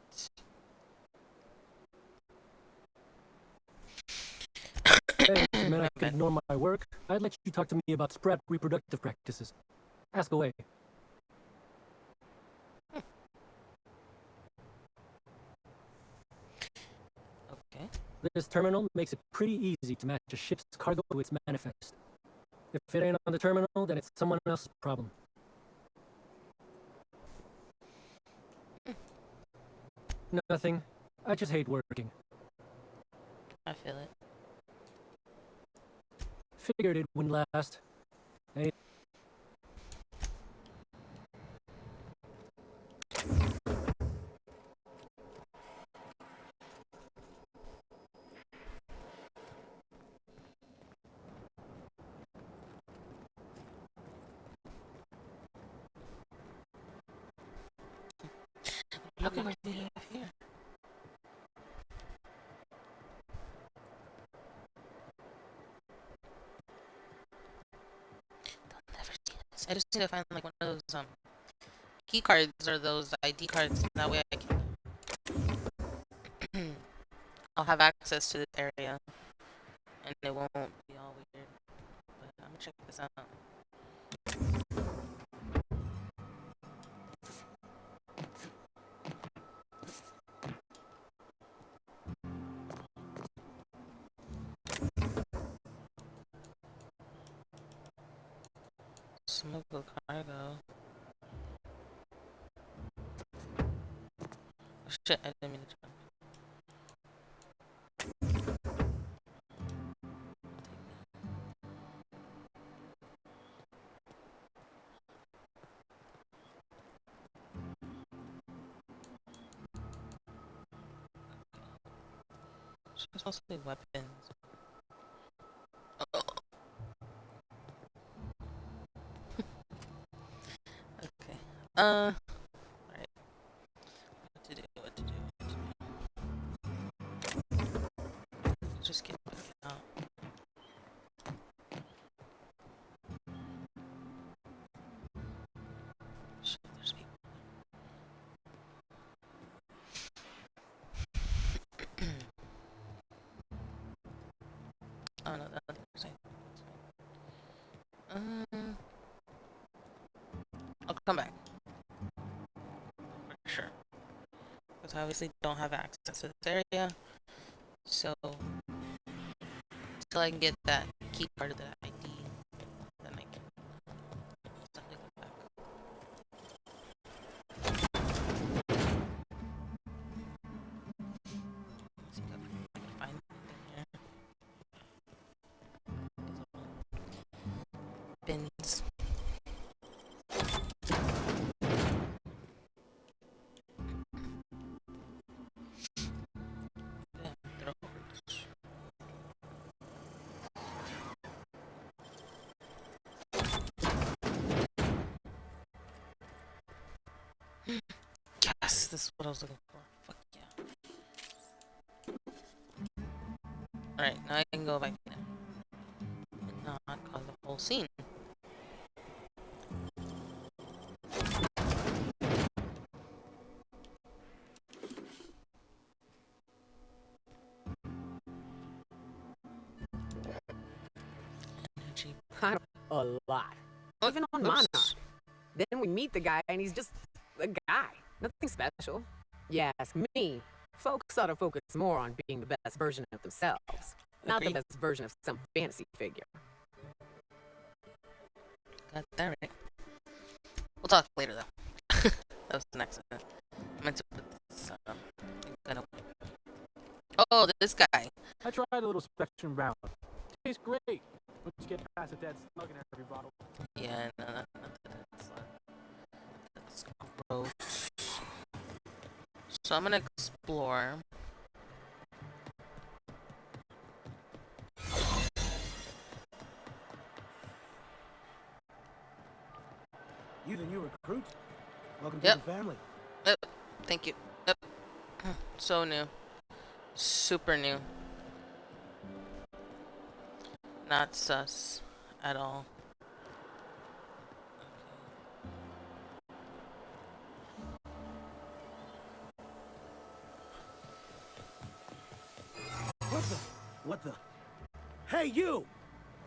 Hey, if you meant I could ignore my work, I'd let you talk to me about Sprat reproductive practices. Ask away. Okay. This terminal makes it pretty easy to match a ship's cargo to its manifest. If it ain't on the terminal, then it's someone else's problem. Nothing. I just hate working. I feel it. Figured it wouldn't last. Hey. Look at what we have here. They'll never see this. I just need to find like one of those key cards or those ID cards. That way I can I'll have access to this area and it won't be all weird. But I'm gonna check this out. Smuggle cargo. Oh, shit, I didn't mean to jump. It's mostly weapons. Okay. Alright. What to do, what to do, what to do. Just get back out. Shit, there's people. Oh no, that other side. I'll come back. For sure. Because I obviously don't have access to this area. So, until I can get that key part of the ID, then I can definitely go back. Let's see if I can find anything here. Bins. Yes, this is what I was looking for. Fuck yeah. Alright, now I can go back in and not cause the whole scene. Energy. Kind of a lot. Even on Monarch. Then we meet the guy and he's just a guy. Nothing special. You ask me, folks ought to focus more on being the best version of themselves. Not the best version of some fantasy figure. Got that right. We'll talk later though. That was an accident. I meant to put this kind of... Oh, this guy. I tried a little Spectrum Brown. Tastes great. Once you get past a dead slug in every bottle. Yeah, no, that's gross. So I'm gonna explore. You the new recruit? Welcome to Yep. the family. Yep. Thank you. Yep. So new. Super new. Not sus at all. What the? Hey, you!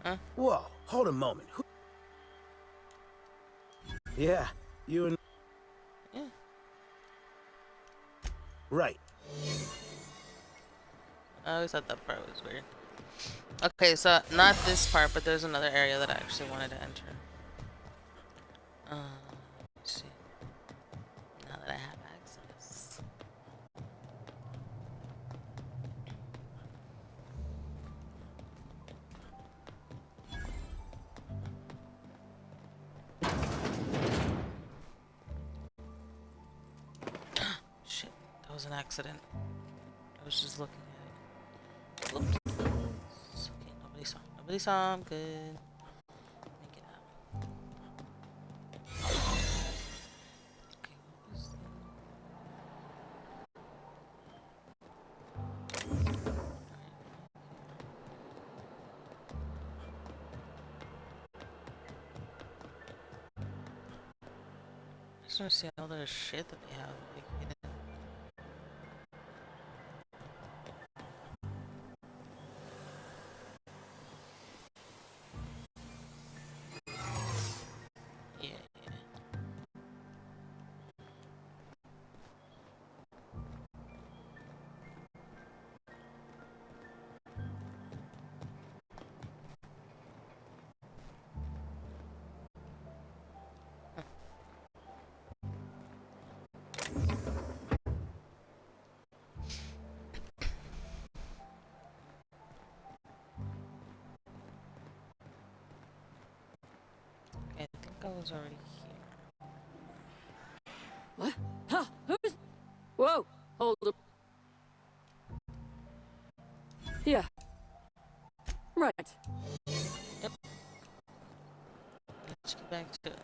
Huh? Whoa, hold a moment. Yeah, you and... Yeah. Right. I always thought that part was weird. Okay, so not this part, but there's another area that I actually wanted to enter. Let's see. Now that I have access. Shit, that was an accident. I was just looking at it. Whoops. Okay, nobody saw. Nobody saw. I'm good. Make it out. Okay, what was that? I just want to see all the shit that they have. Like, hidden. I was already What? Huh? Who's? Whoa! Hold up. Yeah. Right. Yep. Let's get back to it.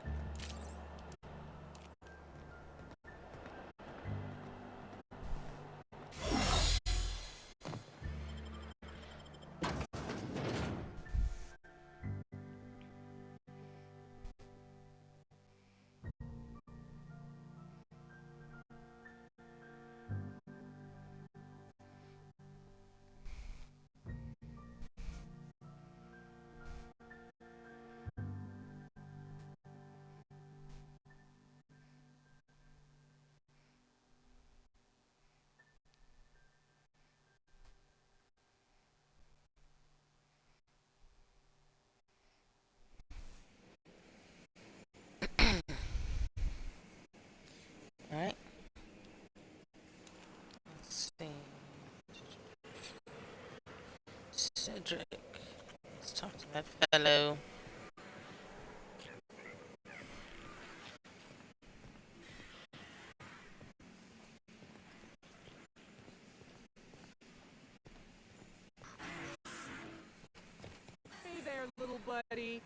Alright. Let's see. Cedric. Let's talk to that fellow. Hey there, little buddy.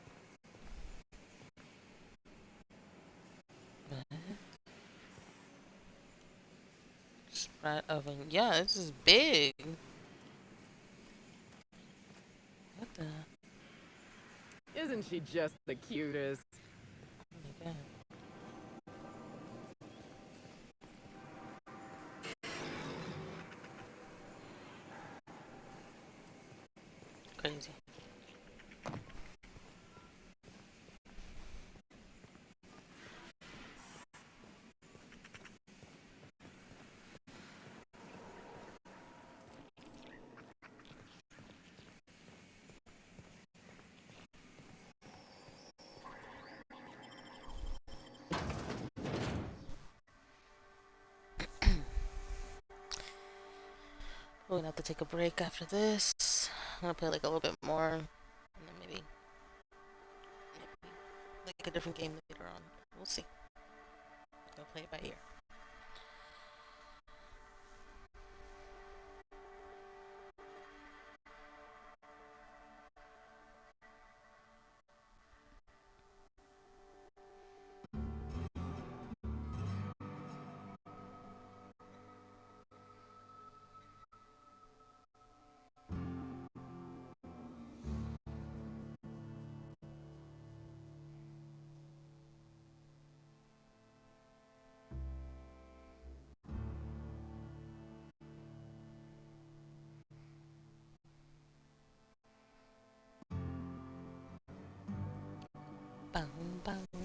Sprat oven. Yeah, this is big. What the? Isn't she just the cutest? Oh my god. Crazy. We're gonna have to take a break after this. I'm gonna play like a little bit more, and then maybe like a different game later on. We'll see. I'll play it by ear. Bang, bang.